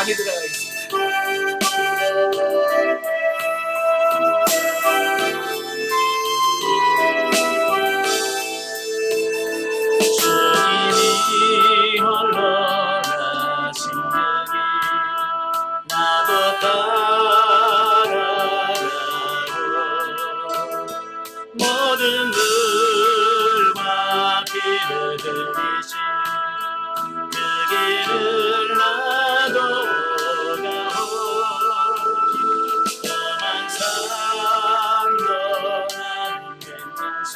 많이 들어가 있습니다. 주님이 홀로 가신 여기 나도 따라가고 모든 걸 맡기려 드리신 그 길을 나도 가고 험한 산도 나는 괜찮소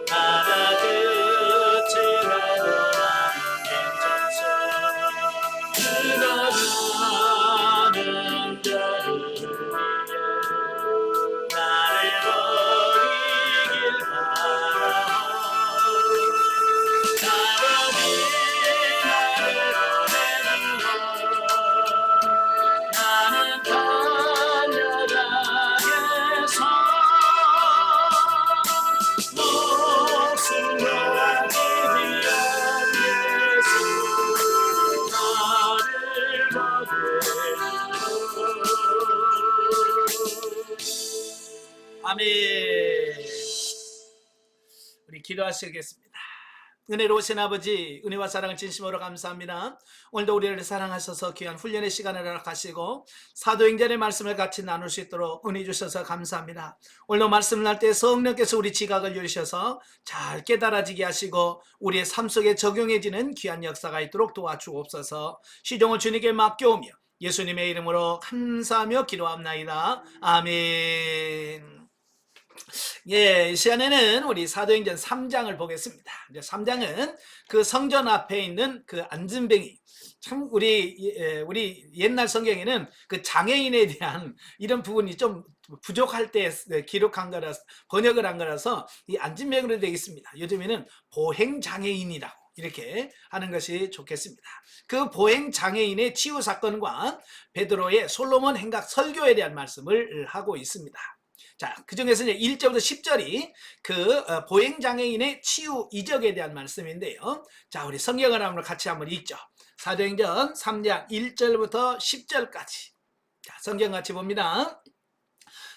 바다 끝을 가도 나는 괜찮소 들어가는 자를 위해 나를 버리길 바라오 사람이 나를 보내는 것 나는 달려가겠어 목숨 가지지 않겠소 나를 보내고 아멘. 우리 기도하시겠습니다. 은혜로우신 아버지, 은혜와 사랑을 진심으로 감사합니다. 오늘도 우리를 사랑하셔서 귀한 훈련의 시간을 허락하시고 사도행전의 말씀을 같이 나눌 수 있도록 은혜 주셔서 감사합니다. 오늘도 말씀을 할 때 성령께서 우리 지각을 열으셔서 잘 깨달아지게 하시고 우리의 삶 속에 적용해지는 귀한 역사가 있도록 도와주옵소서. 시종을 주님께 맡겨오며 예수님의 이름으로 감사하며 기도합나이다. 아멘. 이 시간에는 우리 사도행전 3장을 보겠습니다. 이제 3장은 그 성전 앞에 있는 그 앉은뱅이, 참 우리 옛날 성경에는 그 장애인에 대한 이런 부분이 좀 부족할 때 기록한 거라서 번역을 한 거라서 이 앉은뱅이로 되어 있습니다. 요즘에는 보행 장애인이라고 이렇게 하는 것이 좋겠습니다. 그 보행 장애인의 치유 사건과 베드로의 솔로몬 행각 설교에 대한 말씀을 하고 있습니다. 자, 그 중에서 이제 1절부터 10절이 그 보행장애인의 치유 이적에 대한 말씀인데요. 자, 우리 성경을 같이 한번 읽죠. 사도행전 3장 1절부터 10절까지. 자, 성경 같이 봅니다.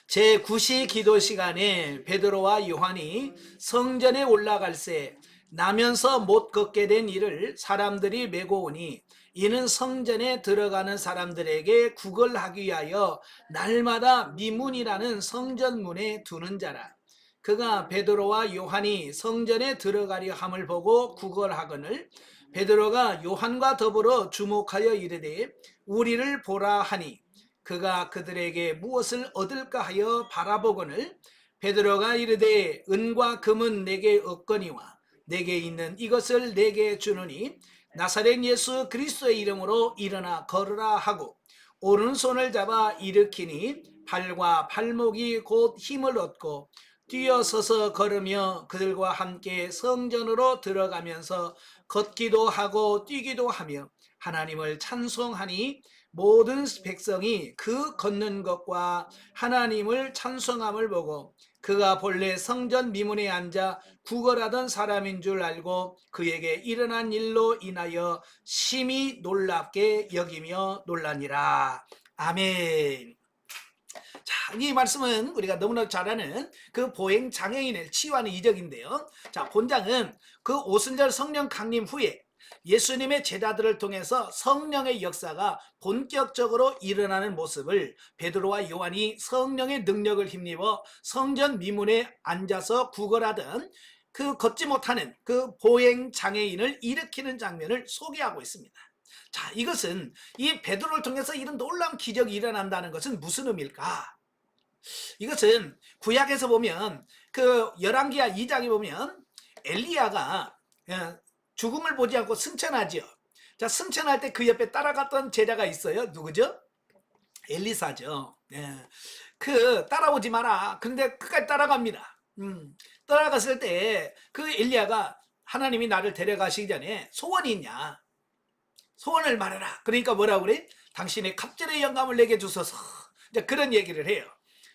제9시 기도 시간에 베드로와 요한이 성전에 올라갈새 나면서 못 걷게 된 이를 사람들이 메고 오니 이는 성전에 들어가는 사람들에게 구걸하기 위하여 날마다 미문이라는 성전문에 두는 자라. 그가 베드로와 요한이 성전에 들어가려 함을 보고 구걸하거늘 베드로가 요한과 더불어 주목하여 이르되 우리를 보라 하니 그가 그들에게 무엇을 얻을까 하여 바라보거늘 베드로가 이르되 은과 금은 내게 없거니와 내게 있는 이것을 내게 주노니 나사렛 예수 그리스도의 이름으로 일어나 걸으라 하고 오른손을 잡아 일으키니 팔과 팔목이 곧 힘을 얻고 뛰어서서 걸으며 그들과 함께 성전으로 들어가면서 걷기도 하고 뛰기도 하며 하나님을 찬송하니 모든 백성이 그 걷는 것과 하나님을 찬송함을 보고 그가 본래 성전 미문에 앉아 구걸하던 사람인 줄 알고 그에게 일어난 일로 인하여 심히 놀랍게 여기며 놀라니라. 아멘. 자, 이 말씀은 우리가 너무나 잘 아는 그 보행 장애인을 치유하는 이적인데요. 자, 본장은 그 오순절 성령 강림 후에 예수님의 제자들을 통해서 성령의 역사가 본격적으로 일어나는 모습을 베드로와 요한이 성령의 능력을 힘입어 성전 미문에 앉아서 구걸하던 그 걷지 못하는 그 보행 장애인을 일으키는 장면을 소개하고 있습니다. 자, 이것은 이 베드로를 통해서 이런 놀라운 기적이 일어난다는 것은 무슨 의미일까? 이것은 구약에서 보면 그 열왕기하 2장에 보면 엘리야가 죽음을 보지 않고 승천하지요. 자, 승천할 때 그 옆에 따라갔던 제자가 있어요. 누구죠? 엘리사죠. 그 따라오지 마라. 그런데 끝까지 따라갑니다. 따라갔을 때 그 엘리야가 하나님이 나를 데려가시기 전에 소원이 있냐? 소원을 말해라. 그러니까 뭐라고 그래? 당신의 갑절의 영감을 내게 주소서. 이제 그런 얘기를 해요.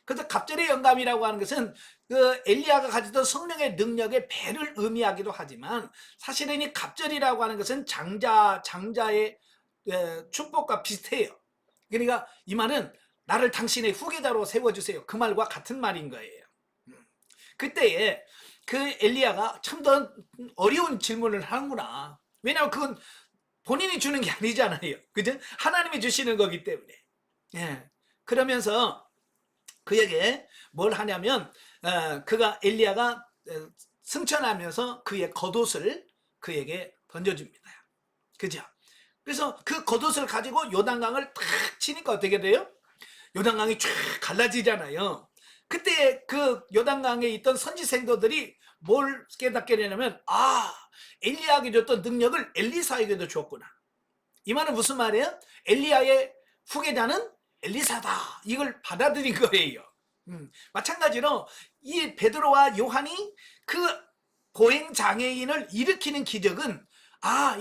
그래서 갑절의 영감이라고 하는 것은 그 엘리야가 가지던 성령의 능력의 배를 의미하기도 하지만 사실은 이 갑절이라고 하는 것은 장자의 축복과 비슷해요. 그러니까 이 말은 나를 당신의 후계자로 세워주세요. 그 말과 같은 말인 거예요. 그때에 그 엘리야가 참 더 어려운 질문을 하는구나. 왜냐하면 그건 본인이 주는 게 아니잖아요. 그죠? 하나님이 주시는 거기 때문에. 예. 그러면서 그에게 뭘 하냐면 그가 엘리야가 승천하면서 그의 겉옷을 그에게 던져줍니다. 그죠? 그래서 그 겉옷을 가지고 요단강을 탁 치니까 어떻게 돼요? 요단강이 쫙 갈라지잖아요. 그때 그 요단강에 있던 선지생도들이 뭘 깨닫게 되냐면 엘리야에게 줬던 능력을 엘리사에게도 줬구나. 이 말은 무슨 말이에요? 엘리야의 후계자는 엘리사다. 이걸 받아들인 거예요. 마찬가지로 이 베드로와 요한이 그 보행 장애인을 일으키는 기적은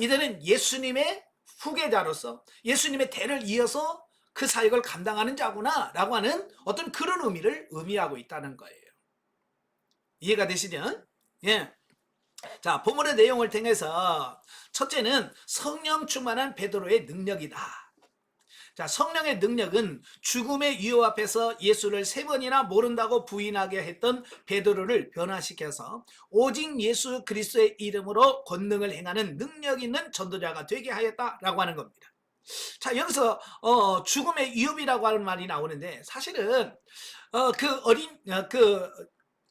이들은 예수님의 후계자로서 예수님의 대를 이어서 그 사역을 감당하는 자구나 라고 하는 어떤 그런 의미를 의미하고 있다는 거예요. 이해가 되시죠? 예. 자, 본문의 내용을 통해서 첫째는 성령 충만한 베드로의 능력이다. 자, 성령의 능력은 죽음의 위협 앞에서 예수를 3번이나 모른다고 부인하게 했던 베드로를 변화시켜서 오직 예수 그리스도의 이름으로 권능을 행하는 능력 있는 전도자가 되게 하였다라고 하는 겁니다. 자, 여기서 죽음의 위협이라고 하는 말이 나오는데 사실은 그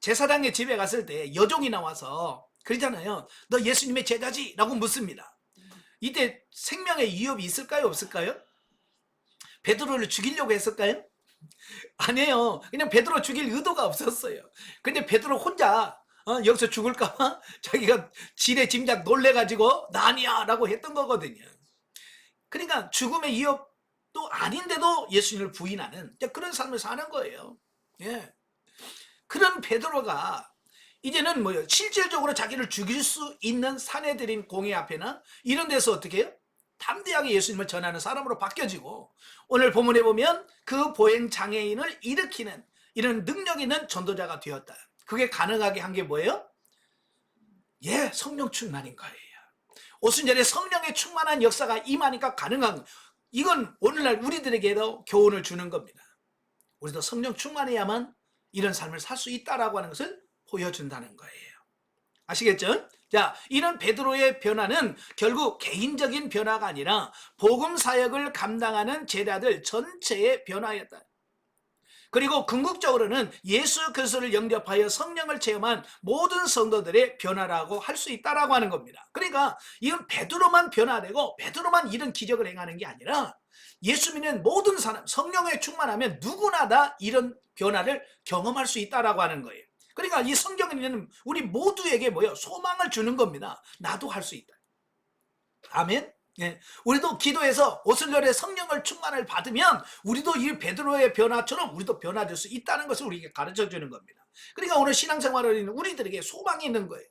제사장의 집에 갔을 때 여종이 나와서 그러잖아요. 너 예수님의 제자지? 라고 묻습니다. 이때 생명의 위협이 있을까요? 없을까요? 베드로를 죽이려고 했을까요? 아니에요. 그냥 베드로 죽일 의도가 없었어요. 근데 베드로 혼자 여기서 죽을까봐 자기가 지레 짐작 놀래가지고 나 아니야 라고 했던 거거든요. 그러니까 죽음의 위협도 아닌데도 예수님을 부인하는 그런 삶을 사는 거예요. 예. 그런 베드로가 이제는 뭐예요? 실질적으로 자기를 죽일 수 있는 사내들인 공회 앞에나 이런 데서 어떻게 해요? 담대하게 예수님을 전하는 사람으로 바뀌어지고 오늘 본문에 보면 그 보행 장애인을 일으키는 이런 능력 있는 전도자가 되었다. 그게 가능하게 한 게 뭐예요? 성령 충만인 거예요. 오순절에 성령의 충만한 역사가 임하니까 가능한 이건 오늘날 우리들에게도 교훈을 주는 겁니다. 우리도 성령 충만해야만 이런 삶을 살 수 있다라고 하는 것을 보여준다는 거예요. 아시겠죠? 자, 이런 베드로의 변화는 결국 개인적인 변화가 아니라 복음 사역을 감당하는 제자들 전체의 변화였다. 그리고 궁극적으로는 예수 그리스도를 영접하여 성령을 체험한 모든 성도들의 변화라고 할 수 있다라고 하는 겁니다. 그러니까 이건 베드로만 변화되고 베드로만 이런 기적을 행하는 게 아니라 예수 믿는 모든 사람 성령에 충만하면 누구나 다 이런 변화를 경험할 수 있다라고 하는 거예요. 그러니까 이 성경에는 우리 모두에게 소망을 주는 겁니다. 나도 할 수 있다. 아멘. 예. 우리도 기도해서 오순절에 성령을 충만을 받으면 우리도 이 베드로의 변화처럼 우리도 변화될 수 있다는 것을 우리에게 가르쳐 주는 겁니다. 그러니까 오늘 신앙생활을 하는 우리들에게 소망이 있는 거예요.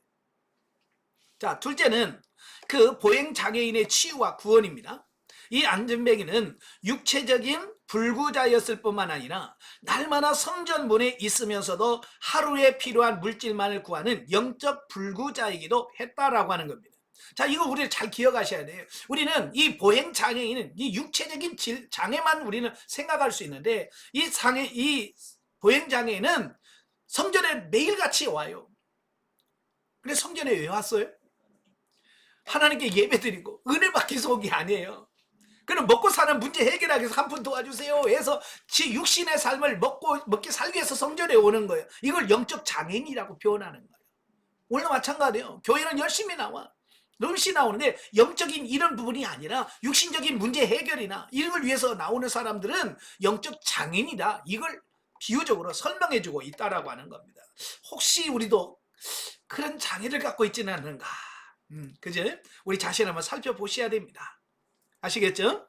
자, 둘째는 그 보행 장애인의 치유와 구원입니다. 이 안전뱅이는 육체적인 불구자였을 뿐만 아니라 날마다 성전문에 있으면서도 하루에 필요한 물질만을 구하는 영적 불구자이기도 했다라고 하는 겁니다. 자, 이거 우리를 잘 기억하셔야 돼요. 우리는 이 보행 장애인은 이 육체적인 장애만 우리는 생각할 수 있는데 이 보행 장애인은 성전에 매일같이 와요. 근데 성전에 왜 왔어요? 하나님께 예배드리고 은혜 받기 위해서 온 게 아니에요. 그럼 먹고 사는 문제 해결하기 위해서 한 푼 도와주세요 해서 지 육신의 삶을 먹기 살기 위해서 성전에 오는 거예요. 이걸 영적 장애인이라고 표현하는 거예요. 오늘 마찬가지예요. 교회는 열심히 나와. 열심히 나오는데 영적인 이런 부분이 아니라 육신적인 문제 해결이나 이런 걸 위해서 나오는 사람들은 영적 장애인이다. 이걸 비유적으로 설명해주고 있다라고 하는 겁니다. 혹시 우리도 그런 장애를 갖고 있지는 않는가? 그죠? 우리 자신을 한번 살펴보셔야 됩니다. 아시겠죠?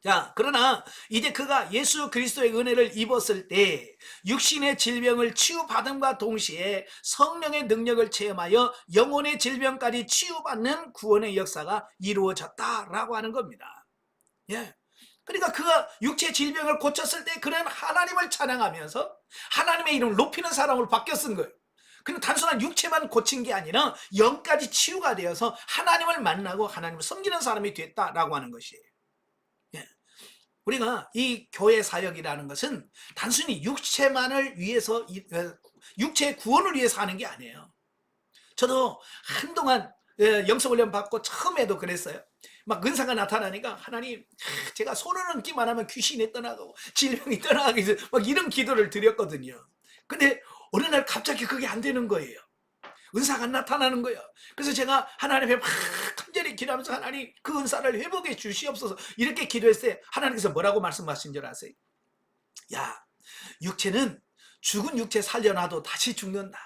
자, 그러나 이제 그가 예수 그리스도의 은혜를 입었을 때 육신의 질병을 치유받음과 동시에 성령의 능력을 체험하여 영혼의 질병까지 치유받는 구원의 역사가 이루어졌다라고 하는 겁니다. 예. 그러니까 그가 육체 질병을 고쳤을 때 그는 하나님을 찬양하면서 하나님의 이름을 높이는 사람으로 바뀌었은 거예요. 그는 단순한 육체만 고친 게 아니라 영까지 치유가 되어서 하나님을 만나고 하나님을 섬기는 사람이 됐다라고 하는 것이에요. 우리가 이 교회 사역이라는 것은 단순히 육체만을 위해서, 육체의 구원을 위해서 하는 게 아니에요. 저도 한동안 영성훈련 받고 처음에도 그랬어요. 막 은사가 나타나니까 하나님, 제가 손을 얹기만 하면 귀신이 떠나가고 질병이 떠나가고 막 이런 기도를 드렸거든요. 근데 어느 날 갑자기 그게 안 되는 거예요. 은사가 안 나타나는 거예요. 그래서 제가 하나님 앞에 막 간절히 기도하면서 하나님 그 은사를 회복해 주시옵소서 이렇게 기도했어요. 하나님께서 뭐라고 말씀하신 줄 아세요? 야, 육체는 죽은 육체 살려놔도 다시 죽는다.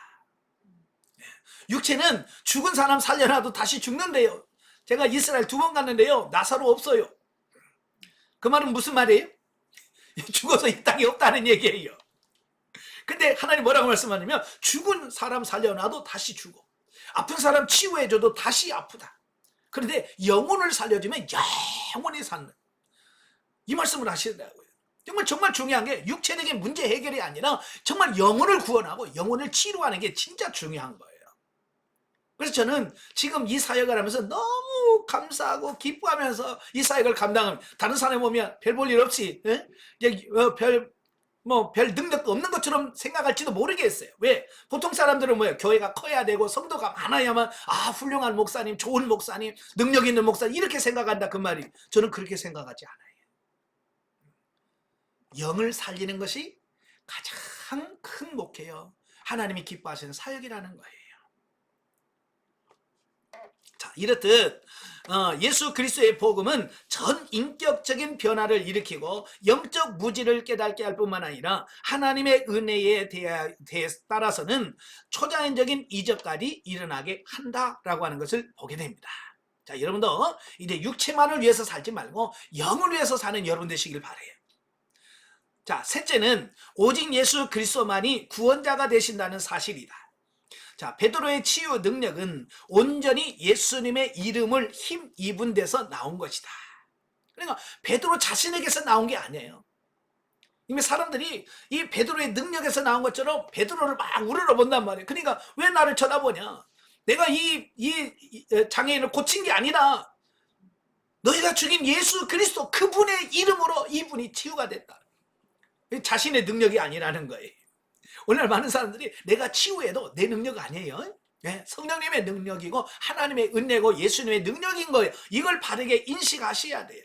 육체는 죽은 사람 살려놔도 다시 죽는데요. 제가 이스라엘 2번 갔는데요, 나사로 없어요. 그 말은 무슨 말이에요? 죽어서 이 땅에 없다는 얘기예요. 근데 하나님 뭐라고 말씀하냐면 죽은 사람 살려놔도 다시 죽어, 아픈 사람 치유해줘도 다시 아프다. 그런데 영혼을 살려주면 영원히 사는, 이 말씀을 하시더라고요. 정말 중요한 게 육체적인 문제 해결이 아니라 정말 영혼을 구원하고 영혼을 치료하는 게 진짜 중요한 거예요. 그래서 저는 지금 이 사역을 하면서 너무 감사하고 기뻐하면서 이 사역을 감당합니다. 다른 사람이 보면 별 볼 일 없이 별 능력도 없는 것처럼 생각할지도 모르겠어요. 왜? 보통 사람들은 뭐예요? 교회가 커야 되고 성도가 많아야만 훌륭한 목사님, 좋은 목사님, 능력 있는 목사님 이렇게 생각한다 그 말이. 저는 그렇게 생각하지 않아요. 영을 살리는 것이 가장 큰 목회요, 하나님이 기뻐하시는 사역이라는 거예요. 자, 이렇듯 예수 그리스도의 복음은 전 인격적인 변화를 일으키고 영적 무지를 깨닫게 할 뿐만 아니라 하나님의 은혜에 따라서는 초자연적인 이적까지 일어나게 한다라고 하는 것을 보게 됩니다. 자, 여러분도 이제 육체만을 위해서 살지 말고 영을 위해서 사는 여러분 되시길 바라요. 자, 셋째는 오직 예수 그리스도만이 구원자가 되신다는 사실이다. 자, 베드로의 치유 능력은 온전히 예수님의 이름을 힘입은 데서 나온 것이다. 그러니까 베드로 자신에게서 나온 게 아니에요. 이미 사람들이 이 베드로의 능력에서 나온 것처럼 베드로를 막 우러러본단 말이에요. 그러니까 왜 나를 쳐다보냐? 내가 이 장애인을 고친 게 아니라 너희가 죽인 예수 그리스도 그분의 이름으로 이분이 치유가 됐다. 자신의 능력이 아니라는 거예요. 오늘 많은 사람들이 내가 치유해도 내 능력 아니에요. 성령님의 능력이고 하나님의 은혜고 예수님의 능력인 거예요. 이걸 바르게 인식하셔야 돼요.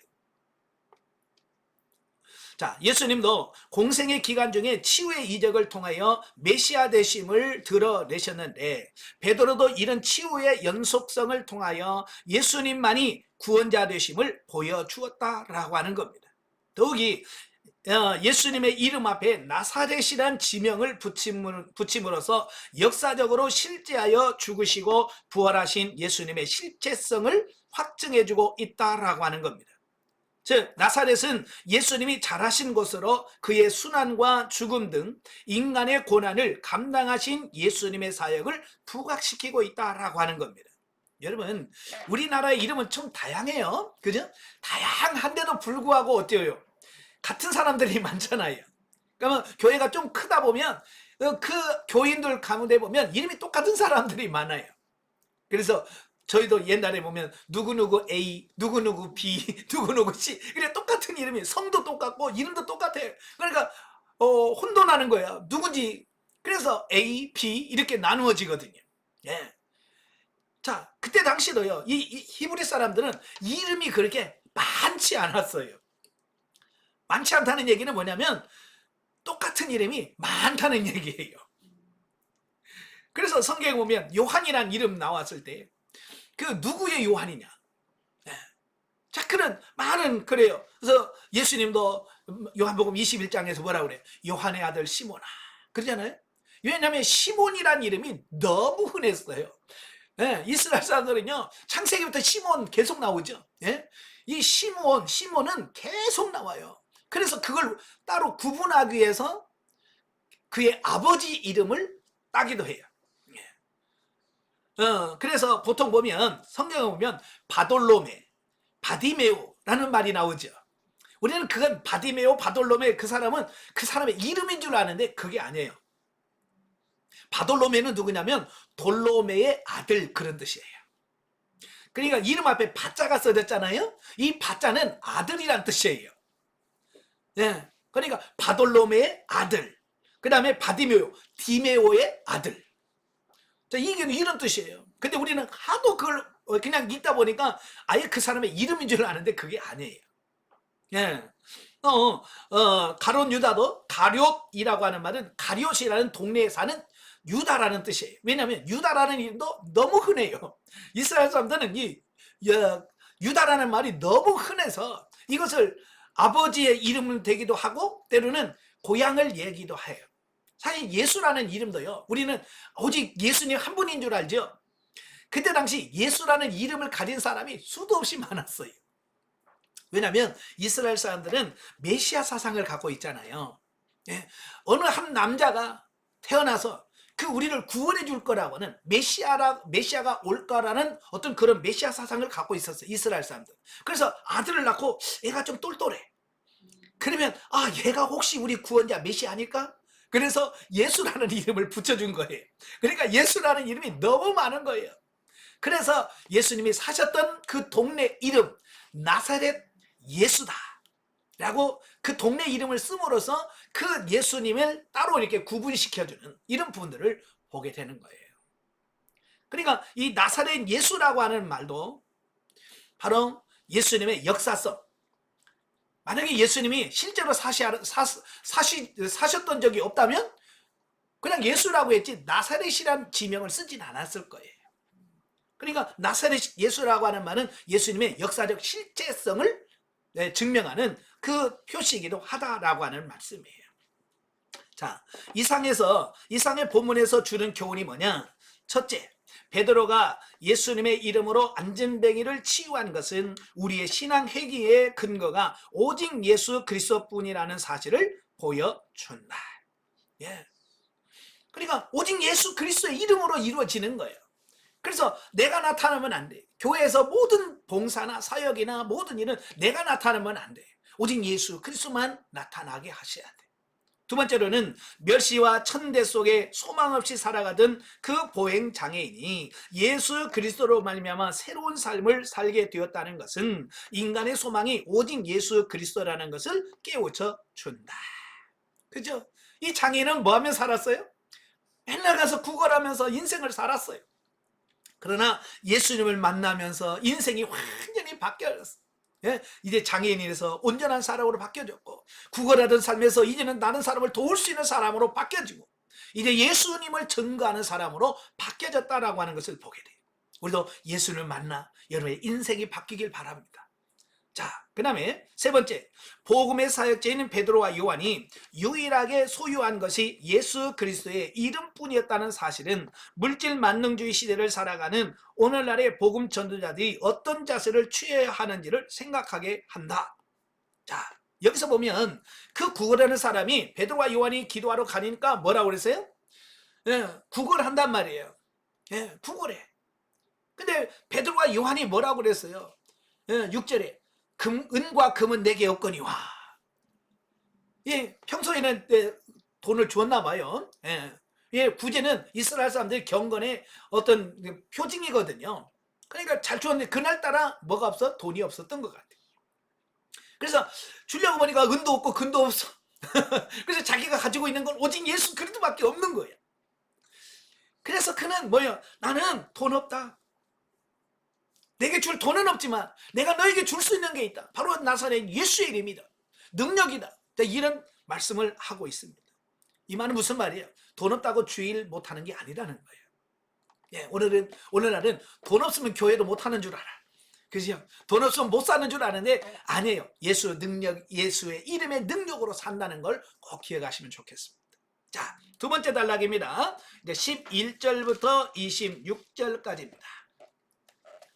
자, 예수님도 공생의 기간 중에 치유의 이적을 통하여 메시아 되심을 드러내셨는데 베드로도 이런 치유의 연속성을 통하여 예수님만이 구원자 되심을 보여주었다라고 하는 겁니다. 더욱이 예수님의 이름 앞에 나사렛이란 지명을 붙임으로써 역사적으로 실제하여 죽으시고 부활하신 예수님의 실체성을 확증해주고 있다라고 하는 겁니다. 즉 나사렛은 예수님이 자라신 곳으로 그의 순환과 죽음 등 인간의 고난을 감당하신 예수님의 사역을 부각시키고 있다라고 하는 겁니다. 여러분, 우리나라의 이름은 좀 다양해요. 그죠? 다양한데도 불구하고 어때요? 같은 사람들이 많잖아요. 그러면 교회가 좀 크다 보면 그 교인들 가운데 보면 이름이 똑같은 사람들이 많아요. 그래서 저희도 옛날에 보면 누구누구 A, 누구누구 B, 누구누구 C, 그래 똑같은 이름이, 성도 똑같고 이름도 똑같아요. 그러니까 혼돈하는 거예요. 누군지. 그래서 A, B 이렇게 나누어지거든요. 예. 자, 그때 당시도요, 이 히브리 사람들은 이름이 그렇게 많지 않았어요. 많지 않다는 얘기는 뭐냐면 똑같은 이름이 많다는 얘기예요. 그래서 성경에 보면 요한이라는 이름 나왔을 때 그 누구의 요한이냐? 자, 그런 많은, 그래요. 그래서 예수님도 요한복음 21장에서 뭐라고 그래요? 요한의 아들 시몬아 그러잖아요. 왜냐하면 시몬이라는 이름이 너무 흔했어요. 이스라엘 사람들은요, 창세기부터 시몬 계속 나오죠. 이 시몬은 계속 나와요. 그래서 그걸 따로 구분하기 위해서 그의 아버지 이름을 따기도 해요. 그래서 보통 보면 성경에 보면 바돌로메, 바디메오라는 말이 나오죠. 우리는 그건 바디메오, 바돌로메, 그 사람은 그 사람의 이름인 줄 아는데 그게 아니에요. 바돌로메는 누구냐면 돌로메의 아들, 그런 뜻이에요. 그러니까 이름 앞에 바자가 써졌잖아요. 이 바자는 아들이란 뜻이에요. 예. 그러니까 바돌로메의 아들. 그 다음에 바디메오, 디메오의 아들. 자, 이게 이런 뜻이에요. 근데 우리는 하도 그걸 그냥 읽다 보니까 아예 그 사람의 이름인 줄 아는데 그게 아니에요. 예. 가롯 유다도 가룟이라고 하는 말은 가룟이라는 동네에 사는 유다라는 뜻이에요. 왜냐하면 유다라는 이름도 너무 흔해요. 이스라엘 사람들은 유다라는 말이 너무 흔해서 이것을 아버지의 이름을 되기도 하고 때로는 고향을 얘기도 해요. 사실 예수라는 이름도요, 우리는 오직 예수님 한 분인 줄 알죠. 그때 당시 예수라는 이름을 가진 사람이 수도 없이 많았어요. 왜냐하면 이스라엘 사람들은 메시아 사상을 갖고 있잖아요. 예, 어느 한 남자가 태어나서 그 우리를 구원해 줄 거라고는 메시아가 올 거라는 어떤 그런 메시아 사상을 갖고 있었어요, 이스라엘 사람들. 그래서 아들을 낳고 얘가 좀 똘똘해. 그러면 얘가 혹시 우리 구원자 메시아 아닐까? 그래서 예수라는 이름을 붙여준 거예요. 그러니까 예수라는 이름이 너무 많은 거예요. 그래서 예수님이 사셨던 그 동네 이름 나사렛 예수다 라고 그 동네 이름을 씀으로써 그 예수님을 따로 이렇게 구분시켜주는 이런 부분들을 보게 되는 거예요. 그러니까 이 나사렛 예수라고 하는 말도 바로 예수님의 역사성, 만약에 예수님이 실제로 사셨던 적이 없다면 그냥 예수라고 했지 나사렛이란 지명을 쓰진 않았을 거예요. 그러니까 나사렛 예수라고 하는 말은 예수님의 역사적 실제성을 증명하는 그 표시이기도 하다라고 하는 말씀이에요. 자, 이상의 본문에서 주는 교훈이 뭐냐? 첫째, 베드로가 예수님의 이름으로 안전뱅이를 치유한 것은 우리의 신앙 회개의 근거가 오직 예수 그리스도뿐이라는 사실을 보여준다. 예. 그러니까 오직 예수 그리스도의 이름으로 이루어지는 거예요. 그래서 내가 나타나면 안 돼. 교회에서 모든 봉사나 사역이나 모든 일은 내가 나타나면 안 돼. 오직 예수 그리스도만 나타나게 하셔야 돼. 두 번째로는 멸시와 천대 속에 소망 없이 살아가던 그 보행 장애인이 예수 그리스도로 말미암아 새로운 삶을 살게 되었다는 것은 인간의 소망이 오직 예수 그리스도라는 것을 깨우쳐 준다. 그죠? 이 장애인은 뭐 하며 살았어요? 맨날 가서 구걸하면서 인생을 살았어요. 그러나 예수님을 만나면서 인생이 완전히 바뀌었어요. 예? 이제 장애인에서 온전한 사람으로 바뀌어졌고, 구걸하던 삶에서 이제는 다른 사람을 도울 수 있는 사람으로 바뀌어지고, 이제 예수님을 증거하는 사람으로 바뀌어졌다라고 하는 것을 보게 돼요. 우리도 예수님을 만나 여러분의 인생이 바뀌길 바랍니다. 자, 그 다음에 세 번째, 복음의 사역자인 베드로와 요한이 유일하게 소유한 것이 예수 그리스도의 이름뿐이었다는 사실은 물질 만능주의 시대를 살아가는 오늘날의 복음 전도자들이 어떤 자세를 취해야 하는지를 생각하게 한다. 자, 여기서 보면 그 구걸하는 사람이 베드로와 요한이 기도하러 가니까 뭐라고 그랬어요? 구걸한단 말이에요. 구걸해. 근데 베드로와 요한이 뭐라고 그랬어요? 6절에 은과 금은 내게 없거니와. 평소에는 돈을 주었나 봐요. 구제는 이스라엘 사람들의 경건의 어떤 표징이거든요. 그러니까 잘 주었는데 그날따라 뭐가 없어? 돈이 없었던 것 같아요. 그래서 주려고 보니까 은도 없고 금도 없어. 그래서 자기가 가지고 있는 건 오직 예수 그리스도밖에 없는 거예요. 그래서 그는 뭐예요? 나는 돈 없다. 내게 줄 돈은 없지만 내가 너에게 줄 수 있는 게 있다. 바로 나사렛 예수의 이름이다. 능력이다. 이런 말씀을 하고 있습니다. 이 말은 무슨 말이에요? 돈 없다고 주일 못하는 게 아니라는 거예요. 오늘날은 돈 없으면 교회도 못하는 줄 알아. 그죠? 돈 없으면 못 사는 줄 아는데 아니에요. 예수의 이름의 능력으로 산다는 걸 꼭 기억하시면 좋겠습니다. 자, 두 번째 단락입니다. 이제 11절부터 26절까지입니다.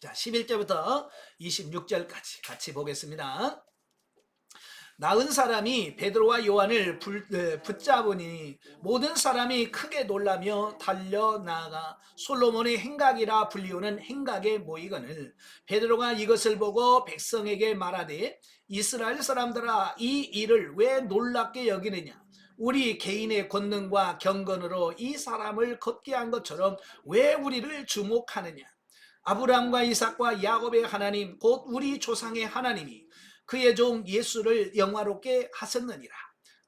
자, 11절부터 26절까지 같이 보겠습니다. 나은 사람이 베드로와 요한을 붙잡으니 모든 사람이 크게 놀라며 달려나가 솔로몬의 행각이라 불리우는 행각에 모이거늘 베드로가 이것을 보고 백성에게 말하되 이스라엘 사람들아 이 일을 왜 놀랍게 여기느냐 우리 개인의 권능과 경건으로 이 사람을 걷게 한 것처럼 왜 우리를 주목하느냐 아브라함과 이삭과 야곱의 하나님 곧 우리 조상의 하나님이 그의 종 예수를 영화롭게 하셨느니라.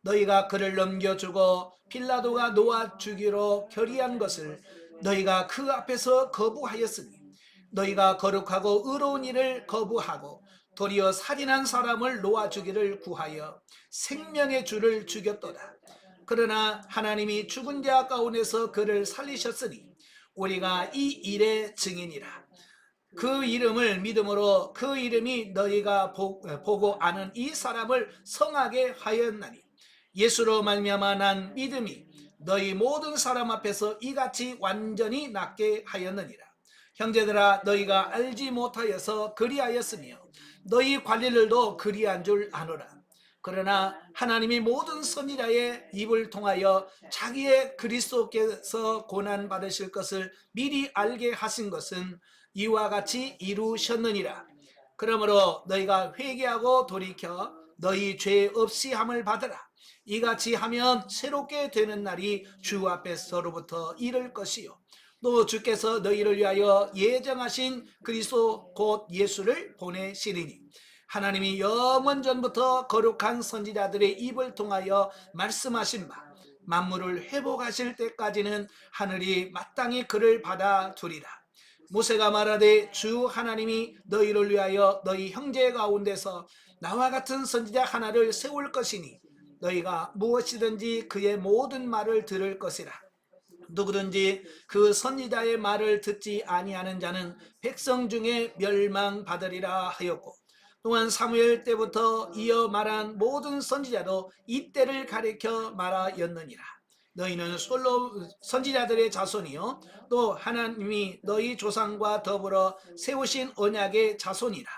너희가 그를 넘겨주고 빌라도가 놓아 주기로 결의한 것을 너희가 그 앞에서 거부하였으니 너희가 거룩하고 의로운 일을 거부하고 도리어 살인한 사람을 놓아주기를 구하여 생명의 주를 죽였도다. 그러나 하나님이 죽은 자 가운데서 그를 살리셨으니 우리가 이 일의 증인이라. 그 이름을 믿음으로 그 이름이 너희가 보고 아는 이 사람을 성하게 하였나니 예수로 말미암아 난 믿음이 너희 모든 사람 앞에서 이같이 완전히 낫게 하였느니라. 형제들아 너희가 알지 못하여서 그리하였으며 너희 관리들도 그리한 줄 아노라. 그러나 하나님이 모든 선지자의 입을 통하여 자기의 그리스도께서 고난 받으실 것을 미리 알게 하신 것은 이와 같이 이루셨느니라. 그러므로 너희가 회개하고 돌이켜 너희 죄 없이 함을 받으라. 이같이 하면 새롭게 되는 날이 주 앞에서로부터 이를 것이요 또 주께서 너희를 위하여 예정하신 그리스도 곧 예수를 보내시리니 하나님이 영원 전부터 거룩한 선지자들의 입을 통하여 말씀하신 바 만물을 회복하실 때까지는 하늘이 마땅히 그를 받아두리라. 모세가 말하되 주 하나님이 너희를 위하여 너희 형제 가운데서 나와 같은 선지자 하나를 세울 것이니 너희가 무엇이든지 그의 모든 말을 들을 것이라. 누구든지 그 선지자의 말을 듣지 아니하는 자는 백성 중에 멸망받으리라 하였고 또한 사무엘 때부터 이어 말한 모든 선지자도 이때를 가리켜 말하였느니라. 너희는 솔로 선지자들의 자손이요 또 하나님이 너희 조상과 더불어 세우신 언약의 자손이라.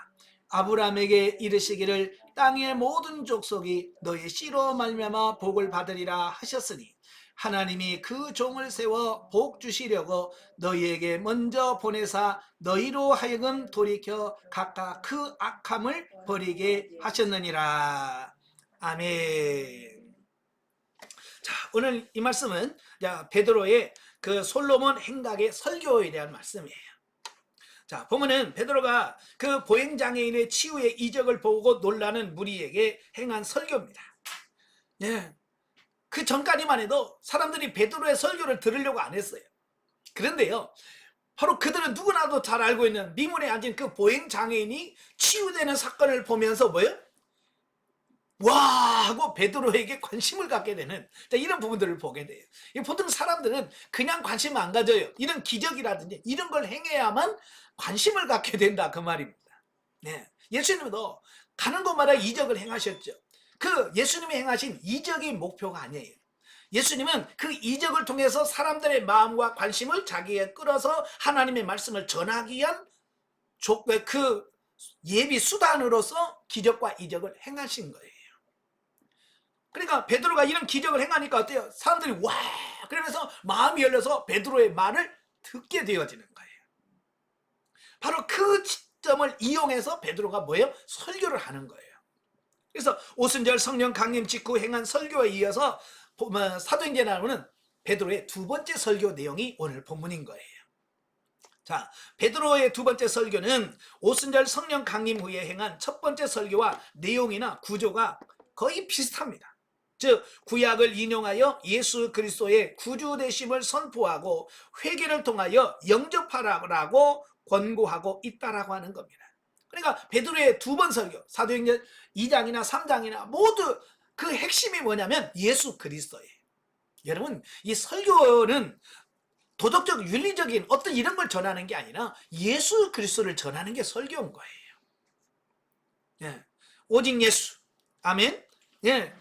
아브라함에게 이르시기를 땅의 모든 족속이 너희 씨로 말미암아 복을 받으리라 하셨으니 하나님이 그 종을 세워 복 주시려고 너희에게 먼저 보내사 너희로 하여금 돌이켜 각각 그 악함을 버리게 하셨느니라. 아멘. 자, 오늘 이 말씀은 베드로의 그 솔로몬 행각의 설교에 대한 말씀이에요. 자, 보면은 베드로가 그 보행장애인의 치유의 이적을 보고 놀라는 무리에게 행한 설교입니다. 예. 그 전까지만 해도 사람들이 베드로의 설교를 들으려고 안 했어요. 그런데요, 바로 그들은 누구나도 잘 알고 있는 미문에 앉은 그 보행장애인이 치유되는 사건을 보면서 뭐예요? 와 하고 베드로에게 관심을 갖게 되는 이런 부분들을 보게 돼요. 보통 사람들은 그냥 관심 안 가져요. 이런 기적이라든지 이런 걸 행해야만 관심을 갖게 된다 그 말입니다. 네. 예수님도 가는 곳마다 이적을 행하셨죠. 그 예수님이 행하신 이적이 목표가 아니에요. 예수님은 그 이적을 통해서 사람들의 마음과 관심을 자기에 끌어서 하나님의 말씀을 전하기 위한 그 예비 수단으로서 기적과 이적을 행하신 거예요. 그러니까 베드로가 이런 기적을 행하니까 어때요? 사람들이 와 그러면서 마음이 열려서 베드로의 말을 듣게 되어지는 거예요. 바로 그 시점을 이용해서 베드로가 뭐예요? 설교를 하는 거예요. 그래서 오순절 성령 강림 직후 행한 설교에 이어서 사도행전에 나오는 베드로의 두 번째 설교 내용이 오늘 본문인 거예요. 자, 베드로의 두 번째 설교는 오순절 성령 강림 후에 행한 첫 번째 설교와 내용이나 구조가 거의 비슷합니다. 즉 구약을 인용하여 예수 그리스도의 구주 되심을 선포하고 회개를 통하여 영접하라고 권고하고 있다라고 하는 겁니다. 그러니까 베드로의 두 번 설교, 사도행전 2장이나 3장이나 모두 그 핵심이 뭐냐면 예수 그리스도예요. 여러분, 이 설교는 도덕적 윤리적인 어떤 이런 걸 전하는 게 아니라 예수 그리스도를 전하는 게 설교인 거예요. 예. 오직 예수. 아멘. 예.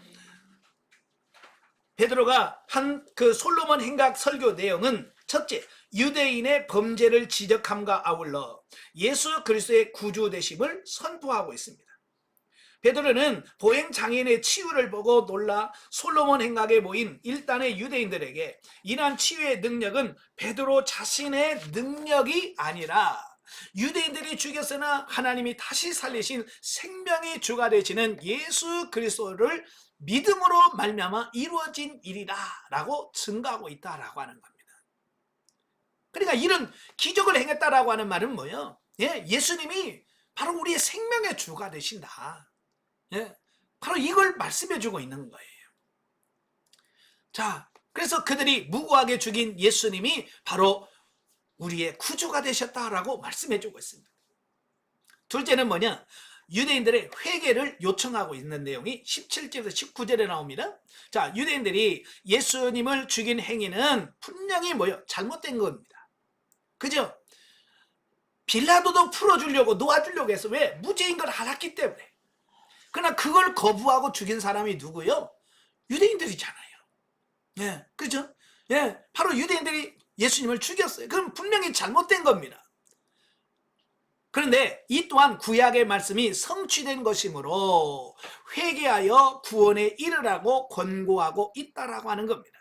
베드로가 한 그 솔로몬 행각 설교 내용은 첫째, 유대인의 범죄를 지적함과 아울러 예수 그리스도의 구주 되심을 선포하고 있습니다. 베드로는 보행장애인의 치유를 보고 놀라 솔로몬 행각에 모인 일단의 유대인들에게 이러한 치유의 능력은 베드로 자신의 능력이 아니라 유대인들이 죽였으나 하나님이 다시 살리신 생명의 주가 되시는 예수 그리스도를 믿음으로 말미암아 이루어진 일이다 라고 증거하고 있다라고 하는 겁니다. 그러니까 이런 기적을 행했다라고 하는 말은 뭐예요? 예, 예수님이 바로 우리의 생명의 주가 되신다. 예? 바로 이걸 말씀해 주고 있는 거예요. 자, 그래서 그들이 무고하게 죽인 예수님이 바로 우리의 구주가 되셨다라고 말씀해 주고 있습니다. 둘째는 뭐냐? 유대인들의 회개를 요청하고 있는 내용이 17절에서 19절에 나옵니다. 자, 유대인들이 예수님을 죽인 행위는 분명히 뭐요? 잘못된 겁니다. 그죠? 빌라도도 풀어주려고 놓아주려고 해서 왜? 무죄인 걸 알았기 때문에. 그러나 그걸 거부하고 죽인 사람이 누구요? 유대인들이잖아요. 예, 그죠? 예, 바로 유대인들이 예수님을 죽였어요. 그럼 분명히 잘못된 겁니다. 그런데 이 또한 구약의 말씀이 성취된 것이므로 회개하여 구원에 이르라고 권고하고 있다라고 하는 겁니다.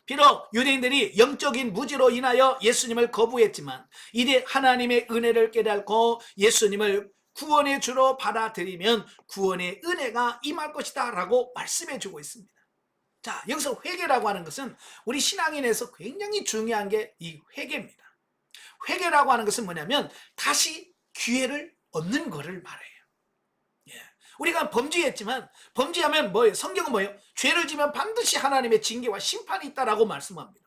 비록 유대인들이 영적인 무지로 인하여 예수님을 거부했지만 이제 하나님의 은혜를 깨닫고 예수님을 구원의 주로 받아들이면 구원의 은혜가 임할 것이다 라고 말씀해 주고 있습니다. 자, 여기서 회개라고 하는 것은 우리 신앙인에서 굉장히 중요한 게 이 회개입니다. 회개라고 하는 것은 뭐냐면 다시 기회를 얻는 것을 말해요. 예. 우리가 범죄했지만 범죄하면 뭐예요? 성경은 뭐예요? 죄를 지면 반드시 하나님의 징계와 심판이 있다라고 말씀합니다.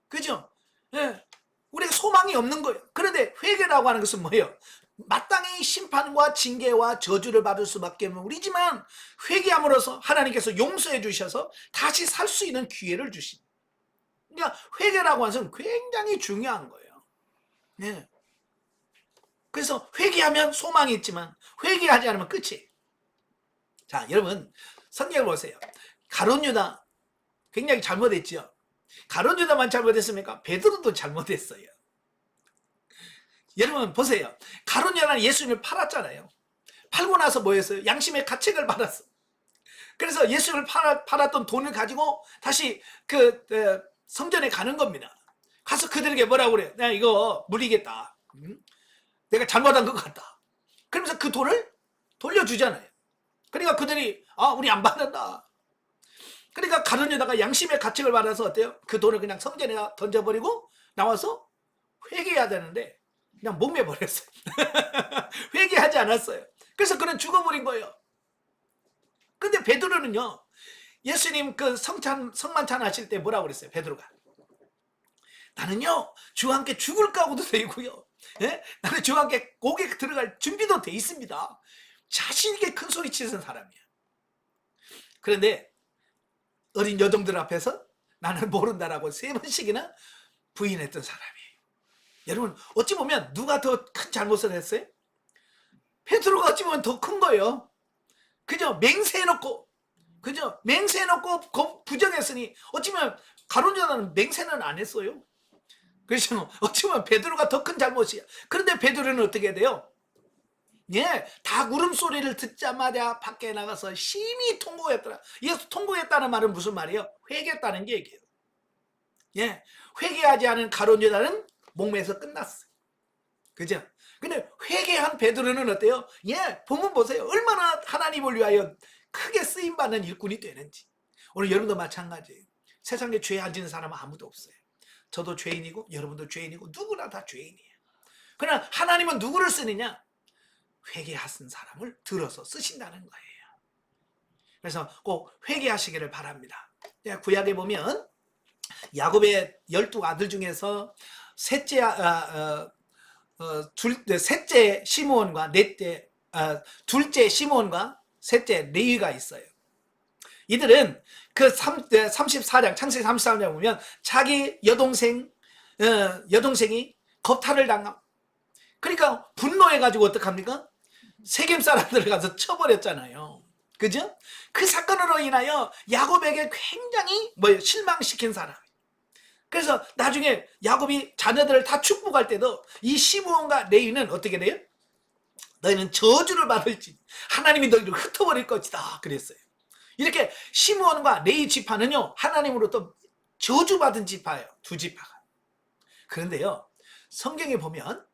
그죠? 예. 우리가 소망이 없는 거예요. 그런데 회개라고 하는 것은 뭐예요? 마땅히 심판과 징계와 저주를 받을 수밖에 없는 우리지만 회개함으로써 하나님께서 용서해 주셔서 다시 살 수 있는 기회를 주십니다. 그러니까 회개라고 하는 것은 굉장히 중요한 거예요. 네. 그래서 회개하면 소망이 있지만 회개하지 않으면 끝이에요. 자, 여러분 성경을 보세요. 가룟 유다 굉장히 잘못했죠. 가룟 유다만 잘못했습니까? 베드로도 잘못했어요. 여러분 보세요. 가룟 유다는 예수님을 팔았잖아요. 팔고 나서 뭐 했어요? 양심의 가책을 받았어. 그래서 예수님을 팔았던 돈을 가지고 다시 그 성전에 가는 겁니다. 가서 그들에게 뭐라고 그래요? 내가 이거 물리겠다. 내가 잘못한 것 같다. 그러면서 그 돈을 돌려주잖아요. 그러니까 그들이 우리 안 받는다. 그러니까 가룟 유다가 양심의 가책을 받아서 어때요? 그 돈을 그냥 성전에 던져버리고 나와서 회개해야 되는데 그냥 목매버렸어요. 회개하지 않았어요. 그래서 그는 죽어버린 거예요. 근데 베드로는요, 예수님 그 성만찬 하실 때 뭐라고 그랬어요? 베드로가 나는요 주와 함께 죽을 각오도 되고요, 예? 나는 주와 함께 고개 들어갈 준비도 돼 있습니다. 자신 있게 큰 소리 치는 사람이야. 그런데 어린 여종들 앞에서 나는 모른다라고 3번씩이나 부인했던 사람이에요. 여러분 어찌 보면 누가 더 큰 잘못을 했어요? 베드로가 어찌 보면 더 큰 거예요. 그죠? 맹세해놓고, 그죠? 맹세해놓고 부정했으니 어찌면 가룟 유다는 맹세는 안 했어요. 그래서 어찌보면 베드로가 더 큰 잘못이야. 그런데 베드로는 어떻게 돼요? 예, 닭 울음소리를 듣자마자 밖에 나가서 심히 통곡했더라. 이 통곡했다는 말은 무슨 말이에요? 회개했다는 게 얘기예요. 예, 회개하지 않은 가룟 유다는 목매에서 끝났어요. 그죠? 근데 회개한 베드로는 어때요? 예, 보면 보세요. 얼마나 하나님을 위하여 크게 쓰임받는 일꾼이 되는지. 오늘 여러분도 마찬가지예요. 세상에 죄 안 지는 사람은 아무도 없어요. 저도 죄인이고 여러분도 죄인이고 누구나 다 죄인이에요. 그러나 하나님은 누구를 쓰느냐? 회개하신 사람을 들어서 쓰신다는 거예요. 그래서 꼭 회개하시기를 바랍니다. 구약에 보면 야곱의 12아들 중에서 셋째 시므온과 둘째 시므온과 셋째 레위가 있어요. 이들은 그 34장 창세기 34장 보면 자기 여동생이 겁탈을 당함. 그러니까 분노해가지고 어떡합니까? 세겜 사람들을 가서 쳐버렸잖아요. 그죠? 그 사건으로 인하여 야곱에게 굉장히 실망시킨 사람. 그래서 나중에 야곱이 자녀들을 다 축복할 때도 이 시므온과 레위는 어떻게 돼요? 너희는 저주를 받을지 하나님이 너희를 흩어버릴 것이다 그랬어요. 이렇게 시므온과 레위 지파는요 하나님으로부터 저주받은 지파예요. 두 지파가. 그런데요 성경에 보면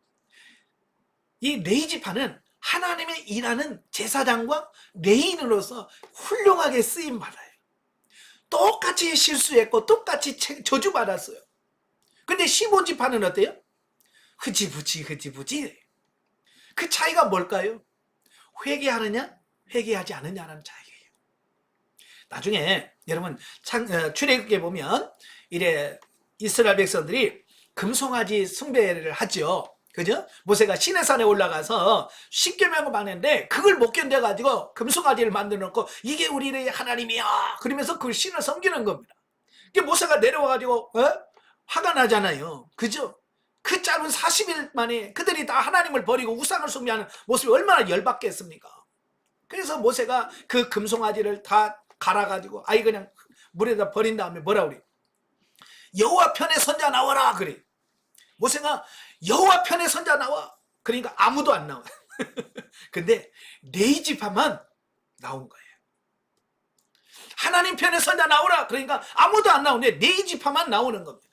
이 레위 지파는 하나님의 일하는 제사장과 레위인으로서 훌륭하게 쓰임받아요. 똑같이 실수했고 똑같이 저주받았어요. 근데 시므온 지파는 어때요? 흐지부지. 그 차이가 뭘까요? 회개하느냐 회개하지 않느냐는 자에게요. 나중에 여러분 출애굽기에 보면 이래 이스라엘 백성들이 금송아지 숭배를 하죠. 그죠? 모세가 시내산에 올라가서 십계명을 받는데 그걸 못 견뎌가지고 금송아지를 만들어 놓고 이게 우리의 하나님이야 그러면서 그걸 신을 섬기는 겁니다. 모세가 내려와가지고 화가 나잖아요. 그죠? 그 짧은 40일 만에 그들이 다 하나님을 버리고 우상을 숭배하는 모습이 얼마나 열받겠습니까? 그래서 모세가 그 금송아지를 다 갈아가지고 아이 그냥 물에다 버린 다음에 뭐라 그래? 여호와 편의 선자 나와라 그래. 모세가 여호와 편의 선자 나와. 그러니까 아무도 안 나와. 근데 네 지파만 나온 거예요. 하나님 편의 선자 나오라. 그러니까 아무도 안 나오는데 네 지파만 나오는 겁니다.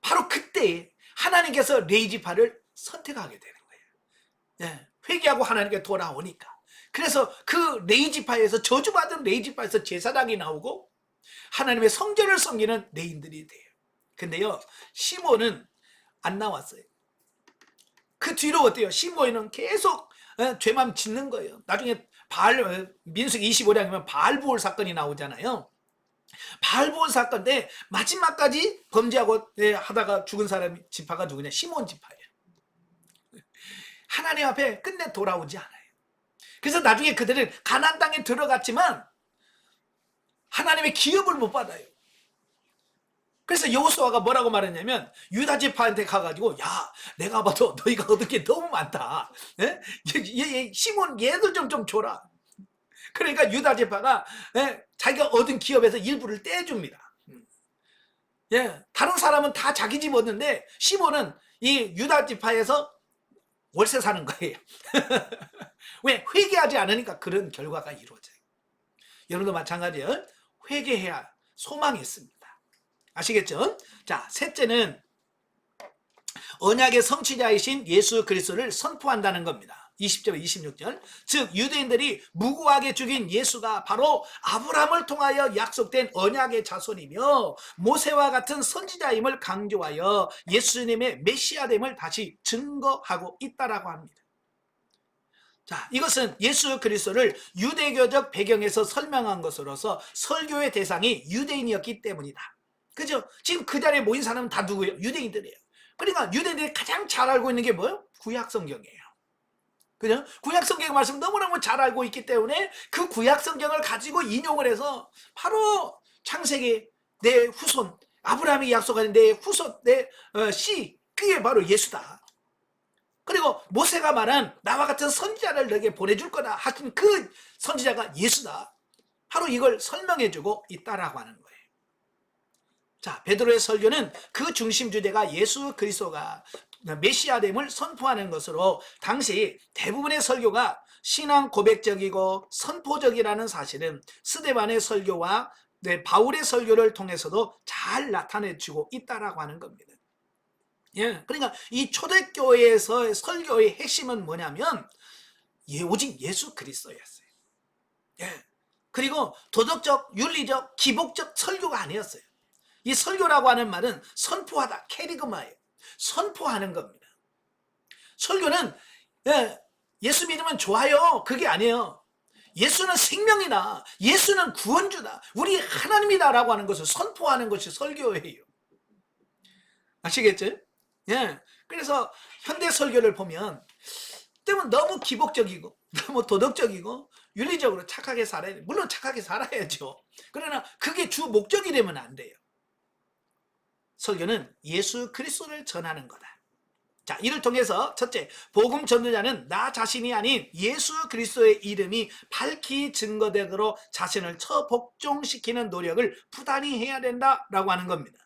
바로 그때 하나님께서 네 지파를 선택하게 되는 거예요. 예, 회개하고 하나님께 돌아오니까. 그래서 그 네 지파에서 저주받은 네 지파에서 제사장이 나오고 하나님의 성전을 섬기는 레인들이 돼요. 근데요, 시몬은 안 나왔어요. 그 뒤로 어때요? 시몬은 계속 죄만 짓는 거예요. 나중에 민수기 25장이면 바알부올 사건이 나오잖아요. 바알부올 사건 때 마지막까지 범죄하고 하다가 죽은 사람이 지파가 누구냐? 시몬 지파예요. 하나님 앞에 끝내 돌아오지 않아요. 그래서 나중에 그들은 가나안 땅에 들어갔지만 하나님의 기업을 못 받아요. 그래서 여호수아가 뭐라고 말했냐면 유다 지파한테 가가지고 야 내가 봐도 너희가 얻은 게 너무 많다. 시몬 얘들 좀 줘라. 그러니까 유다 지파가 자기가 얻은 기업에서 일부를 떼줍니다. 다른 사람은 다 자기 집 얻는데 시몬은 이 유다 지파에서 월세 사는 거예요. 왜? 회개하지 않으니까 그런 결과가 이루어져요. 여러분도 마찬가지예요. 회개해야 소망이 있습니다. 아시겠죠? 자, 셋째는 언약의 성취자이신 예수 그리스도를 선포한다는 겁니다. 20절 26절. 즉 유대인들이 무고하게 죽인 예수가 바로 아브라함을 통하여 약속된 언약의 자손이며 모세와 같은 선지자임을 강조하여 예수님의 메시아됨을 다시 증거하고 있다라고 합니다. 자, 이것은 예수 그리스도를 유대교적 배경에서 설명한 것으로서 설교의 대상이 유대인이었기 때문이다. 그죠? 지금 그 자리에 모인 사람은 다 누구예요? 유대인들이에요. 그러니까 유대인들이 가장 잘 알고 있는 게 뭐예요? 구약성경이에요. 그죠? 구약성경 말씀 너무너무 잘 알고 있기 때문에 그 구약성경을 가지고 인용을 해서 바로 창세기 내 후손, 아브라함이 약속한 내 후손, 내 씨, 그게 바로 예수다. 그리고 모세가 말한 나와 같은 선지자를 너에게 보내줄 거다 하신 그 선지자가 예수다. 바로 이걸 설명해주고 있다라고 하는 거예요. 자, 베드로의 설교는 그 중심 주제가 예수 그리스도가 메시아됨을 선포하는 것으로 당시 대부분의 설교가 신앙 고백적이고 선포적이라는 사실은 스데반의 설교와 바울의 설교를 통해서도 잘 나타내주고 있다라고 하는 겁니다. 그러니까 이 초대교회에서 설교의 핵심은 뭐냐면 오직 예수 그리스도였어요. 그리고 도덕적, 윤리적, 기복적 설교가 아니었어요. 이 설교라고 하는 말은 선포하다, 캐리그마예요. 선포하는 겁니다. 설교는 예수 믿으면 좋아요. 그게 아니에요. 예수는 생명이다. 예수는 구원주다. 우리 하나님이다라고 하는 것을 선포하는 것이 설교예요. 아시겠죠? 그래서 현대 설교를 보면 때문에 너무 기복적이고 너무 도덕적이고 윤리적으로 착하게 살아야 돼요. 물론 착하게 살아야죠. 그러나 그게 주 목적이 되면 안 돼요. 설교는 예수 그리스도를 전하는 거다. 자, 이를 통해서 첫째, 복음 전도자는 나 자신이 아닌 예수 그리스도의 이름이 밝히 증거되도록 자신을 처복종시키는 노력을 부단히 해야 된다라고 하는 겁니다.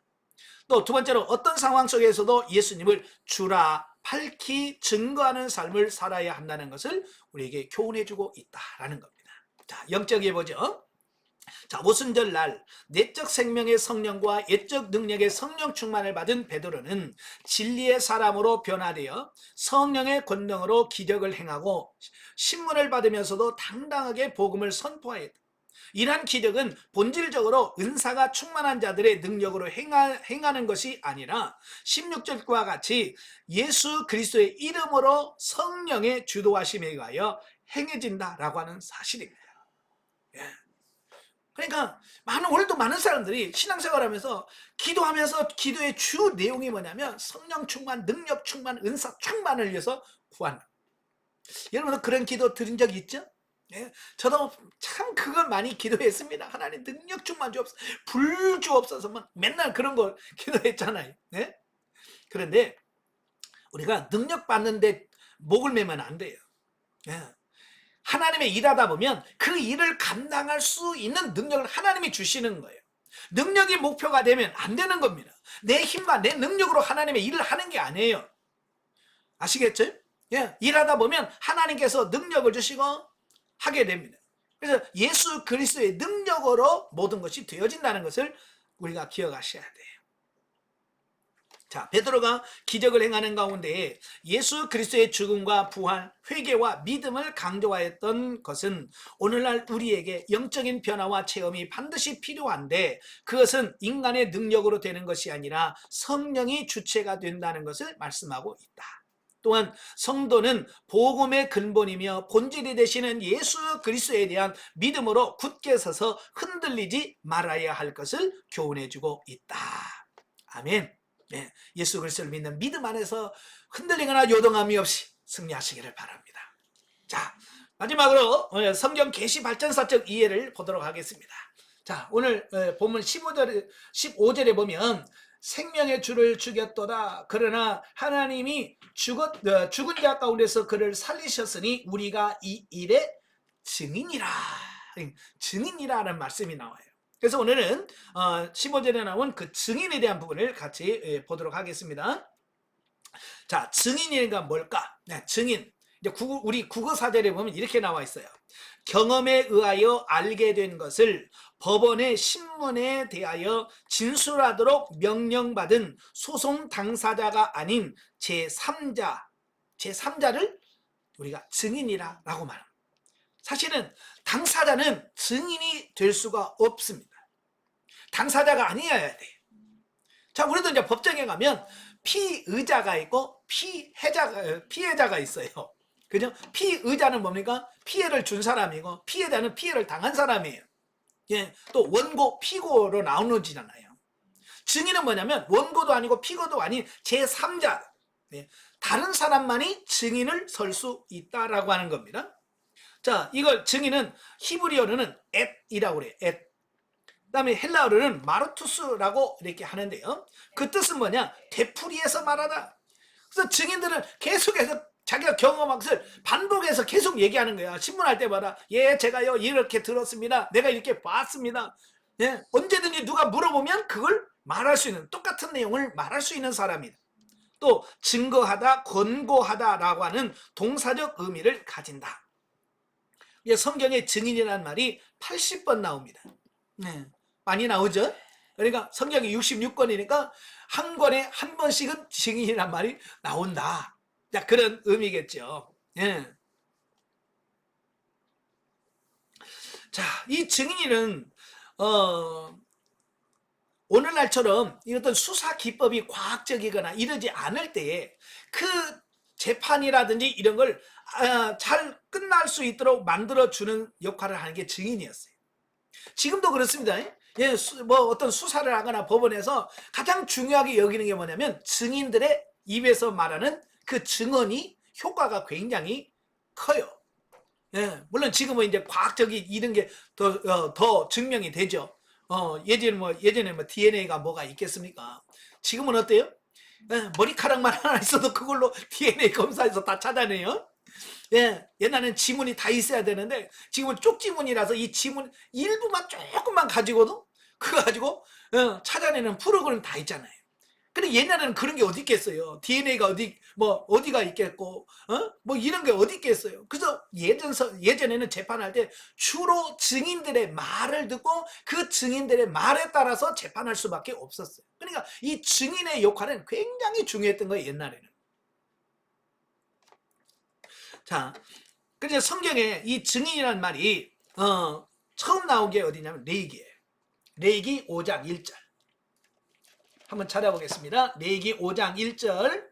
또 두 번째로 어떤 상황 속에서도 예수님을 주라 밝히 증거하는 삶을 살아야 한다는 것을 우리에게 교훈해주고 있다라는 겁니다. 자, 영적에 보죠. 자, 오순절 날 내적 생명의 성령과 예적 능력의 성령 충만을 받은 베드로는 진리의 사람으로 변화되어 성령의 권능으로 기적을 행하고 신문을 받으면서도 당당하게 복음을 선포하였다. 이러한 기적은 본질적으로 은사가 충만한 자들의 능력으로 행하는 것이 아니라 16절과 같이 예수 그리스도의 이름으로 성령의 주도하심에 의하여 행해진다라고 하는 사실입니다. 예. 그러니까 오늘도 많은 사람들이 신앙생활하면서 기도하면서 기도의 주 내용이 뭐냐면 성령 충만, 능력 충만, 은사 충만을 위해서 구한다. 여러분도 그런 기도 들은 적 있죠? 예, 저도 참 그걸 많이 기도했습니다. 하나님 능력 충만 주옵소서, 불 주옵소서, 막 맨날 그런 거 기도했잖아요. 예? 그런데 우리가 능력 받는데 목을 매면 안 돼요. 예. 하나님의 일하다 보면 그 일을 감당할 수 있는 능력을 하나님이 주시는 거예요. 능력이 목표가 되면 안 되는 겁니다. 내 힘과 내 능력으로 하나님의 일을 하는 게 아니에요. 아시겠죠? 예, 일하다 보면 하나님께서 능력을 주시고 하게 됩니다. 그래서 예수 그리스도의 능력으로 모든 것이 되어진다는 것을 우리가 기억하셔야 돼요. 자, 베드로가 기적을 행하는 가운데 예수 그리스도의 죽음과 부활, 회개와 믿음을 강조하였던 것은 오늘날 우리에게 영적인 변화와 체험이 반드시 필요한데 그것은 인간의 능력으로 되는 것이 아니라 성령이 주체가 된다는 것을 말씀하고 있다. 또한 성도는 복음의 근본이며 본질이 되시는 예수 그리스도에 대한 믿음으로 굳게 서서 흔들리지 말아야 할 것을 교훈해주고 있다. 아멘. 예, 예수 그리스도를 믿는 믿음 안에서 흔들리거나 요동함이 없이 승리하시기를 바랍니다. 자, 마지막으로 성경 계시 발전사적 이해를 보도록 하겠습니다. 자, 오늘 본문 15절에 보면 생명의 주를 죽였도다. 그러나 하나님이 죽은 자 가운데서 그를 살리셨으니 우리가 이 일의 증인이라. 증인이라는 말씀이 나와요. 그래서 오늘은 15절에 나온 그 증인에 대한 부분을 같이 보도록 하겠습니다. 자, 증인이가 뭘까? 네, 증인. 이제 우리 국어사전에 보면 이렇게 나와 있어요. 경험에 의하여 알게 된 것을 법원의 신문에 대하여 진술하도록 명령받은 소송 당사자가 아닌 제3자를 우리가 증인이라고 말합니다. 사실은 당사자는 증인이 될 수가 없습니다. 당사자가 아니어야 돼. 자, 우리도 이제 법정에 가면 피의자가 있고 피해자가 있어요. 그죠? 피의자는 뭡니까? 피해를 준 사람이고 피해자는 피해를 당한 사람이에요. 예, 또 원고, 피고로 나누어지잖아요. 증인은 뭐냐면 원고도 아니고 피고도 아닌 제3자, 예, 다른 사람만이 증인을 설 수 있다라고 하는 겁니다. 자, 이걸 증인은 히브리어로는 앳이라고 그래요. 앳. 그다음에 헬라어로는 마르투스라고 이렇게 하는데요. 그 뜻은 뭐냐? 되풀이해서 말하다. 그래서 증인들은 계속해서 자기가 경험한 것을 반복해서 계속 얘기하는 거야. 신문할 때마다 예, 제가요 이렇게 들었습니다. 내가 이렇게 봤습니다. 예, 언제든지 누가 물어보면 그걸 말할 수 있는, 똑같은 내용을 말할 수 있는 사람이다. 또 증거하다, 권고하다라고 하는 동사적 의미를 가진다. 성경에 증인이라는 말이 80번 나옵니다. 네, 많이 나오죠? 그러니까 성경이 66권이니까 한 권에 한 번씩은 증인이란 말이 나온다. 자, 그런 의미겠죠. 예. 자, 이 증인은 오늘날처럼 어떤 수사 기법이 과학적이거나 이러지 않을 때에 그 재판이라든지 이런 걸 잘 끝날 수 있도록 만들어주는 역할을 하는 게 증인이었어요. 지금도 그렇습니다. 예, 어떤 수사를 하거나 법원에서 가장 중요하게 여기는 게 뭐냐면 증인들의 입에서 말하는 그 증언이 효과가 굉장히 커요. 예, 물론 지금은 이제 과학적인 이런 게 더 증명이 되죠. 예전에 DNA가 뭐가 있겠습니까? 지금은 어때요? 예, 머리카락만 하나 있어도 그걸로 DNA 검사해서 다 찾아내요. 예, 옛날에는 지문이 다 있어야 되는데 지금은 쪽지문이라서 이 지문 일부만 조금만 가지고도 그거 가지고 찾아내는 프로그램 다 있잖아요. 근데 옛날에는 그런 게 어디 있겠어요. DNA가 어디가 있겠고 뭐 이런 게 어디 있겠어요. 그래서 예전에는 재판할 때 주로 증인들의 말을 듣고 그 증인들의 말에 따라서 재판할 수밖에 없었어요. 그러니까 이 증인의 역할은 굉장히 중요했던 거예요, 옛날에는. 자, 그래서 성경에 이 증인이라는 말이 처음 나온 게 어디냐면 레위기예요. 레위기 5장 1절. 한번 찾아보겠습니다. 레위기 5장 1절.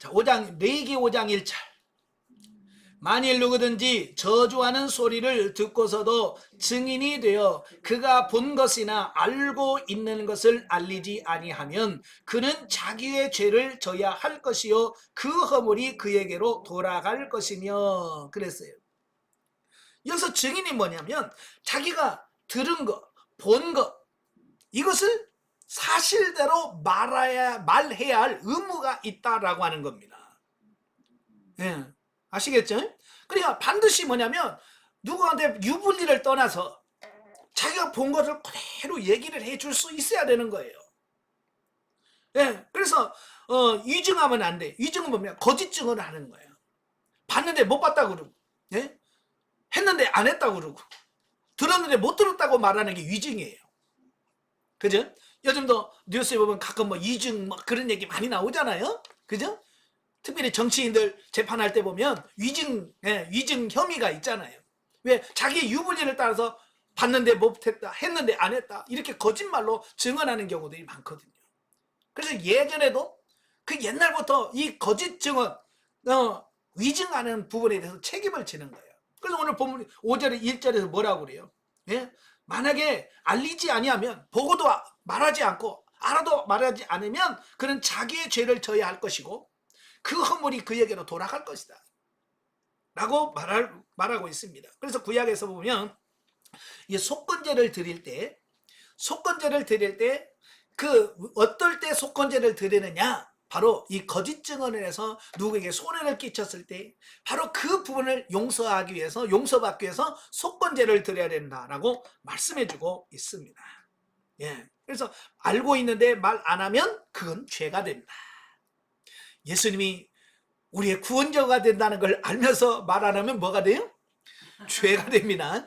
자, 5장 레위기 5장 1절. 만일 누구든지 저주하는 소리를 듣고서도 증인이 되어 그가 본 것이나 알고 있는 것을 알리지 아니하면 그는 자기의 죄를 져야 할 것이요 그 허물이 그에게로 돌아갈 것이며 그랬어요. 여기서 증인이 뭐냐면 자기가 들은 것, 본 것, 이것을 사실대로 말해야 할 의무가 있다라고 하는 겁니다. 예. 아시겠죠? 그러니까 반드시 뭐냐면 누구한테 유불리를 떠나서 자기가 본 것을 그대로 얘기를 해줄 수 있어야 되는 거예요. 예. 그래서 위증하면 안 돼. 위증은 뭐냐? 거짓 증언을 하는 거예요. 봤는데 못 봤다고 그러고, 예? 했는데 안 했다고 그러고, 들었는데 못 들었다고 말하는 게 위증이에요. 그죠? 요즘도 뉴스에 보면 가끔 뭐 위증 뭐 그런 얘기 많이 나오잖아요. 그죠? 특별히 정치인들 재판할 때 보면 위증 혐의가 있잖아요. 왜? 자기의 유불리를 따라서 봤는데 못했다, 했는데 안 했다, 이렇게 거짓말로 증언하는 경우들이 많거든요. 그래서 예전에도 그 옛날부터 이 거짓 증언, 위증하는 부분에 대해서 책임을 지는 거예요. 그래서 오늘 본문 5절 1절에서 뭐라고 그래요? 예? 만약에 알리지 아니하면, 보고도 말하지 않고 알아도 말하지 않으면 그는 자기의 죄를 져야 할 것이고 그 허물이 그에게로 돌아갈 것이다 라고 말하고 있습니다. 그래서 구약에서 보면 이 속건제를 드릴 때 그 어떨 때 속건제를 드리느냐, 바로 이 거짓 증언을 해서 누구에게 손해를 끼쳤을 때 바로 그 부분을 용서받기 위해서 속건제를 드려야 된다라고 말씀해주고 있습니다. 예, 그래서 알고 있는데 말 안 하면 그건 죄가 됩니다. 예수님이 우리의 구원자가 된다는 걸 알면서 말 안 하면 뭐가 돼요? 죄가 됩니다.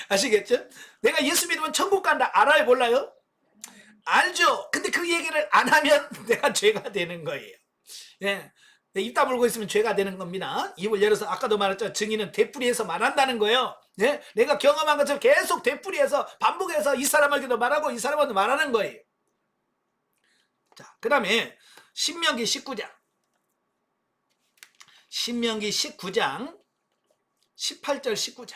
아시겠죠? 내가 예수 믿으면 천국 간다 알아요, 몰라요? 알죠. 근데 그 얘기를 안 하면 내가 죄가 되는 거예요. 예. 입 다물고 있으면 죄가 되는 겁니다. 입을 열어서, 아까도 말했죠, 증인은 되풀이해서 말한다는 거예요. 예? 내가 경험한 것처럼 계속 되풀이해서 반복해서 이 사람에게도 말하고 이 사람한테도 말하는 거예요. 자, 그 다음에 신명기 19장 18절 19절.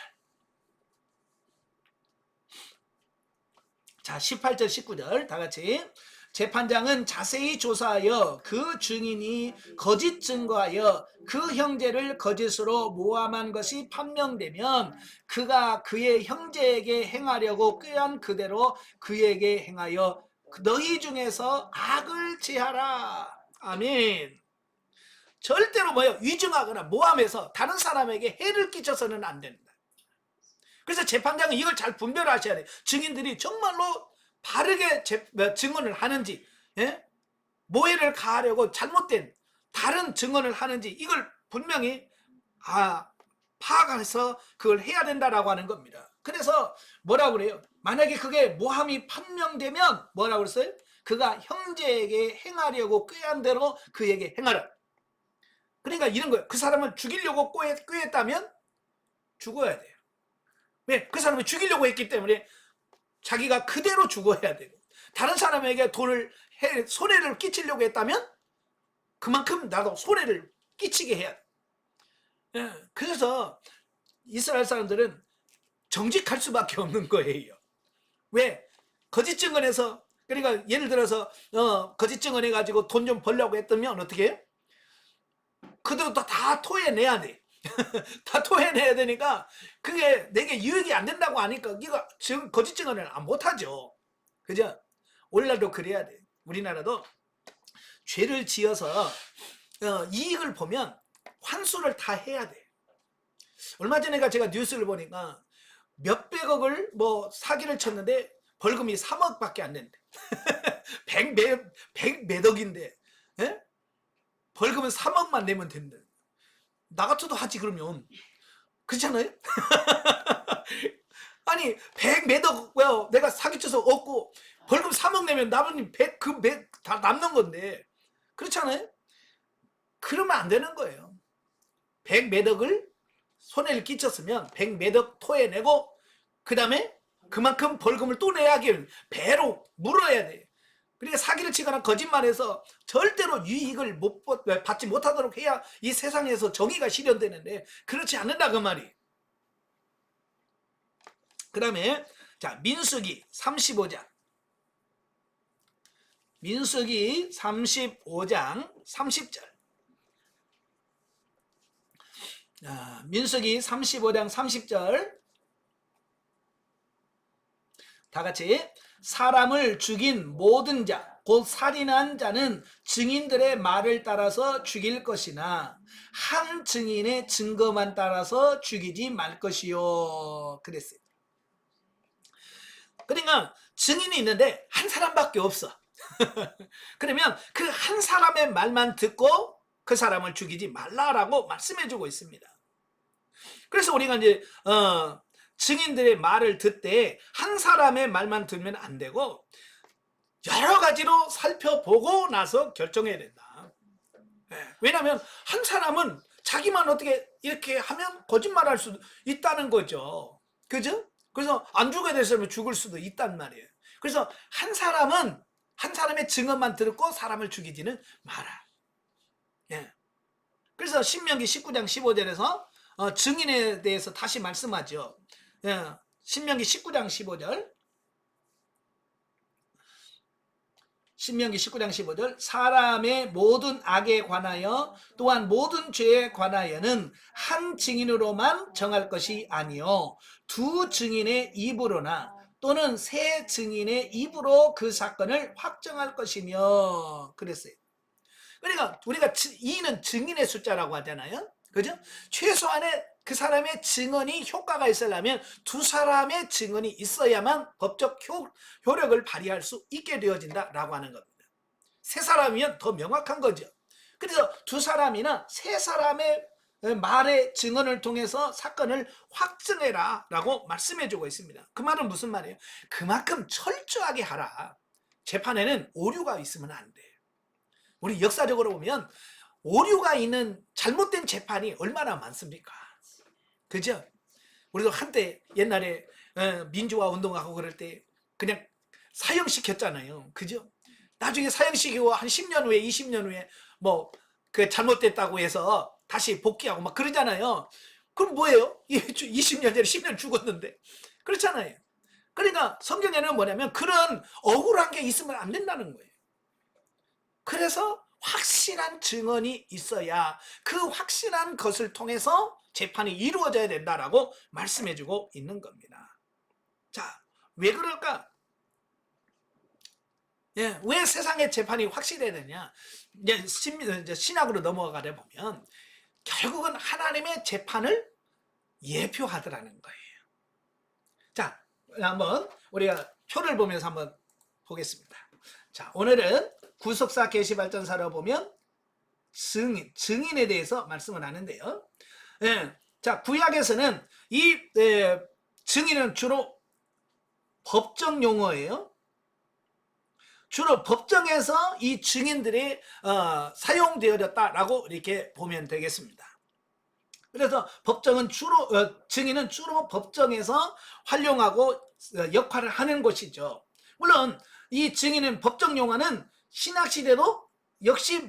자, 18절 19절 다 같이. 재판장은 자세히 조사하여 그 증인이 거짓 증거하여 그 형제를 거짓으로 모함한 것이 판명되면 그가 그의 형제에게 행하려고 꾀한 그대로 그에게 행하여 너희 중에서 악을 제하라. 아멘. 절대로 위증하거나 모함해서 다른 사람에게 해를 끼쳐서는 안 된다. 그래서 재판장은 이걸 잘 분별하셔야 돼요. 증인들이 정말로 바르게 증언을 하는지, 예? 모해를 가하려고 잘못된 다른 증언을 하는지, 이걸 분명히 파악해서 그걸 해야 된다라고 하는 겁니다. 그래서 뭐라고 그래요? 만약에 그게 모함이 판명되면 뭐라고 그랬어요? 그가 형제에게 행하려고 꾀한 대로 그에게 행하라. 그러니까 이런 거예요. 그 사람을 죽이려고 꾀했다면 죽어야 돼요. 왜? 그 사람을 죽이려고 했기 때문에 자기가 그대로 죽어야 되고, 다른 사람에게 손해를 끼치려고 했다면 그만큼 나도 손해를 끼치게 해야 돼. 예, 그래서 이스라엘 사람들은 정직할 수밖에 없는 거예요. 왜? 거짓 증언해서, 그러니까 예를 들어서 거짓 증언해가지고 돈 좀 벌려고 했다면 어떻게 해요? 그대로 다 토해내야 돼. 다 토해내야 되니까 그게 내게 유익이 안 된다고 하니까 이거 지금 거짓 증언을 못하죠. 그죠? 오늘날도 그래야 돼. 우리나라도 죄를 지어서 이익을 보면 환수를 다 해야 돼. 얼마 전에 제가 뉴스를 보니까 몇백억을 사기를 쳤는데 벌금이 3억밖에 안 낸대. 백몇억인데, 예? 벌금은 3억만 내면 된다. 나 같아도 하지 그러면. 그렇잖아요? 아니 100몇억 내가 사기쳐서 얻고 벌금 3억 내면 남은 100, 다 남는 건데. 그렇잖아요? 그러면 안 되는 거예요. 100몇억을 손해를 끼쳤으면 100몇억 토해내고 그 다음에 그만큼 벌금을 또 내야 하길 배로 물어야 돼. 그러니까 사기를 치거나 거짓말해서 절대로 유익을 받지 못하도록 해야 이 세상에서 정의가 실현되는데 그렇지 않는다 그 말이. 그 다음에 자 민수기 35장 민수기 35장 30절. 민수기 35장 30절 다 같이 사람을 죽인 모든 자 곧 살인한 자는 증인들의 말을 따라서 죽일 것이나 한 증인의 증거만 따라서 죽이지 말 것이요 그랬어요. 그러니까 증인이 있는데 한 사람밖에 없어. 그러면 그 한 사람의 말만 듣고 그 사람을 죽이지 말라라고 말씀해주고 있습니다. 그래서 우리가 이제 증인들의 말을 듣되 한 사람의 말만 들으면 안 되고 여러 가지로 살펴보고 나서 결정해야 된다. 왜냐하면 한 사람은 자기만 어떻게 이렇게 하면 거짓말할 수도 있다는 거죠. 그죠? 그래서 안 죽어야 됐으면 죽을 수도 있단 말이에요. 그래서 한 사람은 한 사람의 증언만 듣고 사람을 죽이지는 마라. 그래서 신명기 19장 15절에서 증인에 대해서 다시 말씀하죠. 신명기 19장 15절 신명기 19장 15절 사람의 모든 악에 관하여 또한 모든 죄에 관하여는 한 증인으로만 정할 것이 아니요 두 증인의 입으로나 또는 세 증인의 입으로 그 사건을 확정할 것이며 그랬어요. 그러니까 우리가 2는 증인의 숫자라고 하잖아요. 그죠? 최소한의 그 사람의 증언이 효과가 있으려면 두 사람의 증언이 있어야만 법적 효력을 발휘할 수 있게 되어진다라고 하는 겁니다. 세 사람이면 더 명확한 거죠. 그래서 두 사람이나 세 사람의 말의 증언을 통해서 사건을 확정해라 라고 말씀해주고 있습니다. 그 말은 무슨 말이에요? 그만큼 철저하게 하라. 재판에는 오류가 있으면 안 돼. 우리 역사적으로 보면 오류가 있는 잘못된 재판이 얼마나 많습니까? 그죠? 우리도 한때 옛날에 민주화 운동하고 그럴 때 그냥 사형시켰잖아요. 그죠? 나중에 사형시키고 한 10년 후에 20년 후에 뭐 그 잘못됐다고 해서 다시 복귀하고 막 그러잖아요. 그럼 뭐예요? 20년 전에 10년 죽었는데 그렇잖아요. 그러니까 성경에는 뭐냐면 그런 억울한 게 있으면 안 된다는 거예요. 그래서 확실한 증언이 있어야 그 확실한 것을 통해서 재판이 이루어져야 된다라고 말씀해주고 있는 겁니다. 자, 왜 그럴까? 왜 세상의 재판이 확실해야 되냐? 이제 신학으로 넘어가다 보면 결국은 하나님의 재판을 예표하더라는 거예요. 자, 한번 우리가 표를 보면서 한번 보겠습니다. 자, 오늘은 구속사 계시발전사로 보면 증인에 대해서 말씀을 하는데요. 자, 구약에서는 이 증인은 주로 법정 용어예요. 주로 법정에서 이 증인들이 사용되어졌다라고 이렇게 보면 되겠습니다. 그래서 법정은 주로 증인은 주로 법정에서 활용하고 역할을 하는 것이죠. 물론 이 증인은 법정 용어는 신학시대도 역시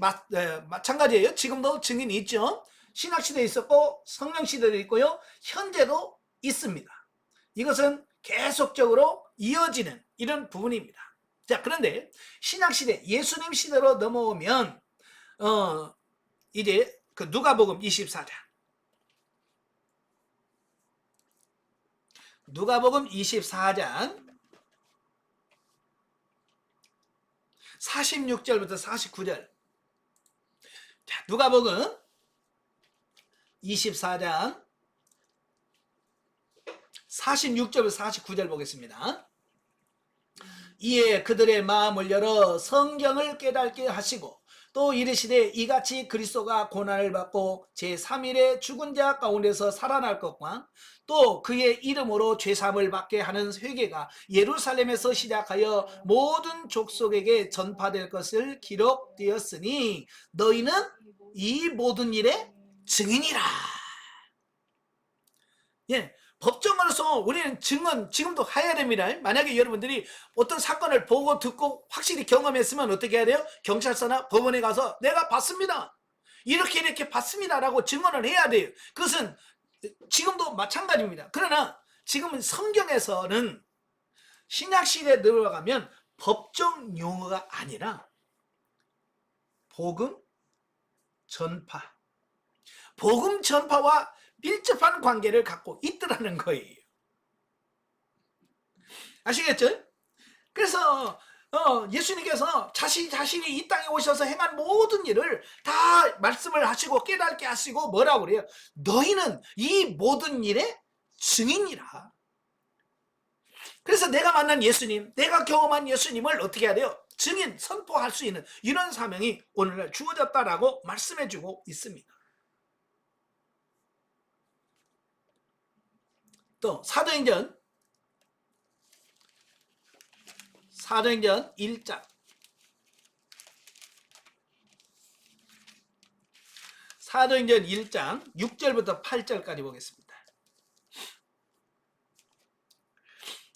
마찬가지예요. 지금도 증인이 있죠. 신학시대에 있었고 성령시대도 있고요. 현재도 있습니다. 이것은 계속적으로 이어지는 이런 부분입니다. 자, 그런데 신학시대 예수님 시대로 넘어오면 이제 그 누가복음 24장 누가복음 24장 46절부터 49절. 자, 누가복음 24장 46절부터 49절 보겠습니다. 이에 그들의 마음을 열어 성경을 깨닫게 하시고 또 이르시되 이같이 그리스도가 고난을 받고 제3일에 죽은 자 가운데서 살아날 것과 또 그의 이름으로 죄사함을 받게 하는 회개가 예루살렘에서 시작하여 모든 족속에게 전파될 것을 기록되었으니 너희는 이 모든 일의 증인이라. 법정으로서 그래서 우리는 증언 지금도 해야 됩니다. 만약에 여러분들이 어떤 사건을 보고 듣고 확실히 경험했으면 어떻게 해야 돼요? 경찰서나 법원에 가서 내가 봤습니다, 이렇게 봤습니다라고 증언을 해야 돼요. 그것은 지금도 마찬가지입니다. 그러나 지금은 성경에서는 신약시대에 들어가면 법정 용어가 아니라 복음 전파, 복음 전파와 밀접한 관계를 갖고 있더라는 거예요. 아시겠죠? 그래서 예수님께서 자신이 이 땅에 오셔서 행한 모든 일을 다 말씀을 하시고 깨닫게 하시고 뭐라고 그래요? 너희는 이 모든 일의 증인이라. 그래서 내가 만난 예수님, 내가 경험한 예수님을 어떻게 해야 돼요? 증인, 선포할 수 있는 이런 사명이 오늘날 주어졌다라고 말씀해주고 있습니다. 또 사도행전 1장 사도행전 1장 6절부터 8절까지 보겠습니다.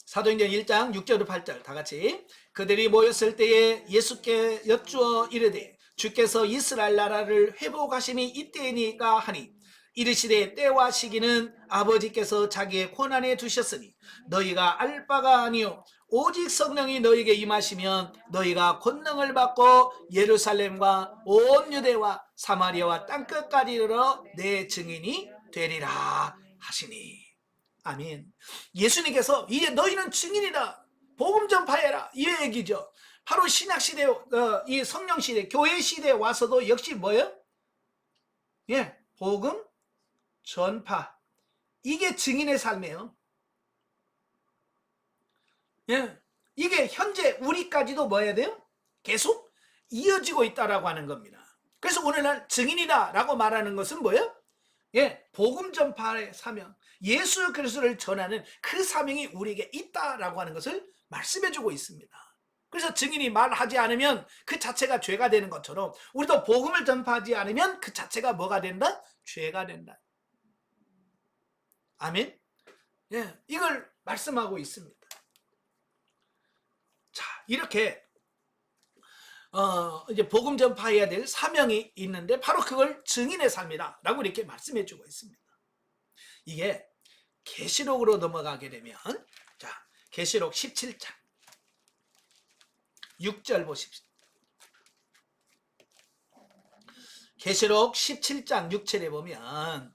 사도행전 1장 6절부터 8절 다 같이. 그들이 모였을 때에 예수께 여쭈어 이르되 주께서 이스라엘 나라를 회복하심이 이때이니까 하니 이르시되 때와 시기는 아버지께서 자기의 권한에 두셨으니 너희가 알 바가 아니요 오직 성령이 너희에게 임하시면 너희가 권능을 받고 예루살렘과 온 유대와 사마리아와 땅끝까지 이르러 내 증인이 되리라 하시니. 아멘. 예수님께서 이제 너희는 증인이다, 복음 전파해라, 이 얘기죠. 바로 신약시대, 이 성령시대, 교회시대에 와서도 역시 뭐예요? 예, 복음 전파, 이게 증인의 삶이에요. 예, 이게 현재 우리까지도 뭐 해야 돼요? 계속 이어지고 있다라고 하는 겁니다. 그래서 오늘날 증인이다 라고 말하는 것은 뭐예요? 예, 복음 전파의 사명, 예수 그리스도를 전하는 그 사명이 우리에게 있다라고 하는 것을 말씀해주고 있습니다. 그래서 증인이 말하지 않으면 그 자체가 죄가 되는 것처럼 우리도 복음을 전파하지 않으면 그 자체가 뭐가 된다? 죄가 된다. 아멘. 예, 이걸 말씀하고 있습니다. 자, 이렇게 이제 복음 전파해야 될 사명이 있는데 바로 그걸 증인의 삶이라고 이렇게 말씀해주고 있습니다. 이게 계시록으로 넘어가게 되면, 자, 계시록 17장 6절 보십시오. 계시록 17장 6절에 보면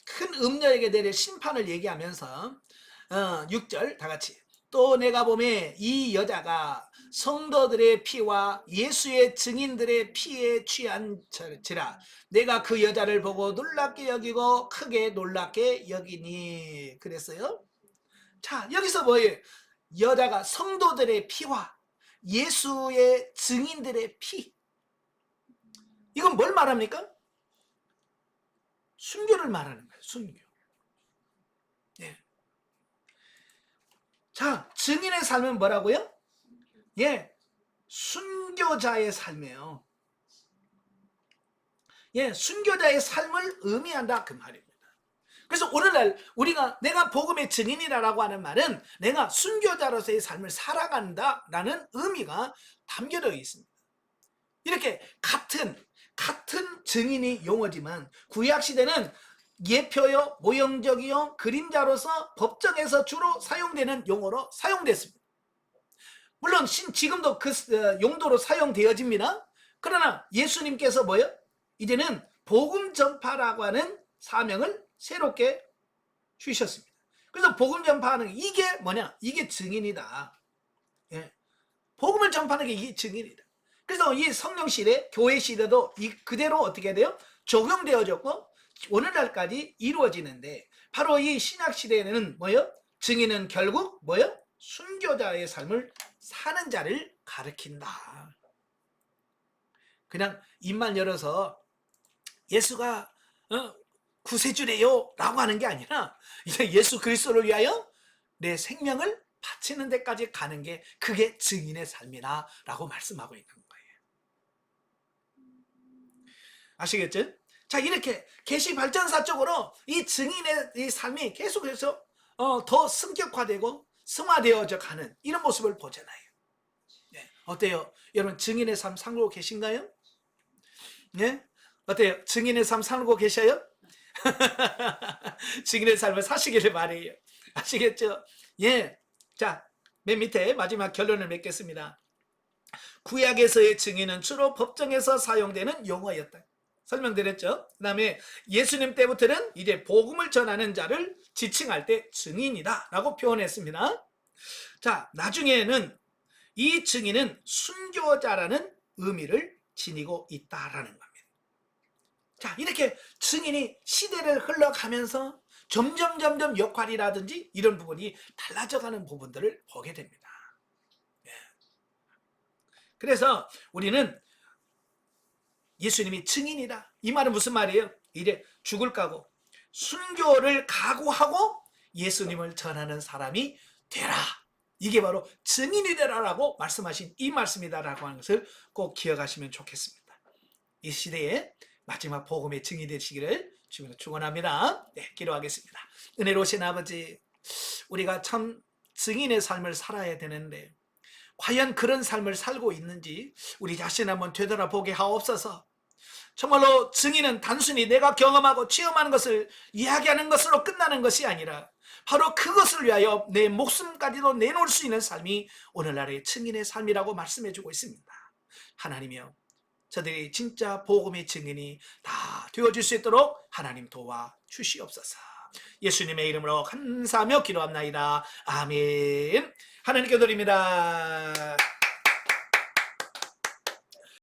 큰 음녀에게 내릴 심판을 얘기하면서 6절 다 같이. 또 내가 보매 이 여자가 성도들의 피와 예수의 증인들의 피에 취한지라 내가 그 여자를 보고 놀랍게 여기고 크게 놀랍게 여기니. 그랬어요. 자, 여기서 뭐예요? 여자가 성도들의 피와 예수의 증인들의 피, 이건 뭘 말합니까? 순교를 말하는 거예요. 순교. 예. 자, 증인의 삶은 뭐라고요? 예, 순교자의 삶이에요. 예, 순교자의 삶을 의미한다 그 말입니다. 그래서 오늘날 우리가 내가 복음의 증인이라고 하는 말은 내가 순교자로서의 삶을 살아간다라는 의미가 담겨져 있습니다. 이렇게 같은 증인이 용어지만 구약시대는 예표요, 모형적이요, 그림자로서 법정에서 주로 사용되는 용어로 사용됐습니다. 물론 지금도 그 용도로 사용되어집니다. 그러나 예수님께서 뭐요? 이제는 복음 전파라고 하는 사명을 새롭게 주셨습니다. 그래서 복음 전파하는 이게 뭐냐? 이게 증인이다. 예. 복음을 전파하는 게 이게 증인이다. 그래서 이 성령 시대, 교회 시대도 그대로 어떻게 돼요? 적용되어졌고 오늘날까지 이루어지는데 바로 이 신약 시대에는 뭐요? 증인은 결국 뭐요? 순교자의 삶을 사는 자를 가리킨다. 그냥 입만 열어서 예수가 구세주래요 라고 하는 게 아니라 이제 예수 그리스도를 위하여 내 생명을 바치는 데까지 가는 게 그게 증인의 삶이다 라고 말씀하고 있는 거예요. 아시겠죠? 자, 이렇게 계시 발전사 쪽으로 이 증인의 이 삶이 계속해서 더 승격화되고 승화되어져 가는 이런 모습을 보잖아요. 네. 어때요? 여러분 증인의 삶 살고 계신가요? 네? 어때요? 증인의 삶 살고 계셔요? 증인의 삶을 사시기를 바래요. 아시겠죠? 예. 자, 맨 밑에 마지막 결론을 맺겠습니다. 구약에서의 증인은 주로 법정에서 사용되는 용어였다. 설명드렸죠? 그 다음에 예수님 때부터는 이제 복음을 전하는 자를 지칭할 때 증인이다 라고 표현했습니다. 자, 나중에는 이 증인은 순교자라는 의미를 지니고 있다라는 겁니다. 자, 이렇게 증인이 시대를 흘러가면서 점점 역할이라든지 이런 부분이 달라져가는 부분들을 보게 됩니다. 예. 그래서 우리는 예수님이 증인이다. 이 말은 무슨 말이에요? 이제 죽을 각오, 순교를 각오하고 예수님을 전하는 사람이 되라. 이게 바로 증인이 되라라고 말씀하신 이 말씀이다라고 하는 것을 꼭 기억하시면 좋겠습니다. 이 시대에 마지막 복음의 증인이 되시기를 주님으로 축원합니다. 네, 기도하겠습니다. 은혜로우신 아버지, 우리가 참 증인의 삶을 살아야 되는데 과연 그런 삶을 살고 있는지 우리 자신 한번 되돌아보게 하옵소서. 정말로 증인은 단순히 내가 경험하고 체험하는 것을 이야기하는 것으로 끝나는 것이 아니라 바로 그것을 위하여 내 목숨까지도 내놓을 수 있는 삶이 오늘날의 증인의 삶이라고 말씀해주고 있습니다. 하나님이여, 저들이 진짜 복음의 증인이 다 되어줄 수 있도록 하나님 도와 주시옵소서. 예수님의 이름으로 감사하며 기도합나이다. 아멘. 하나님께 드립니다.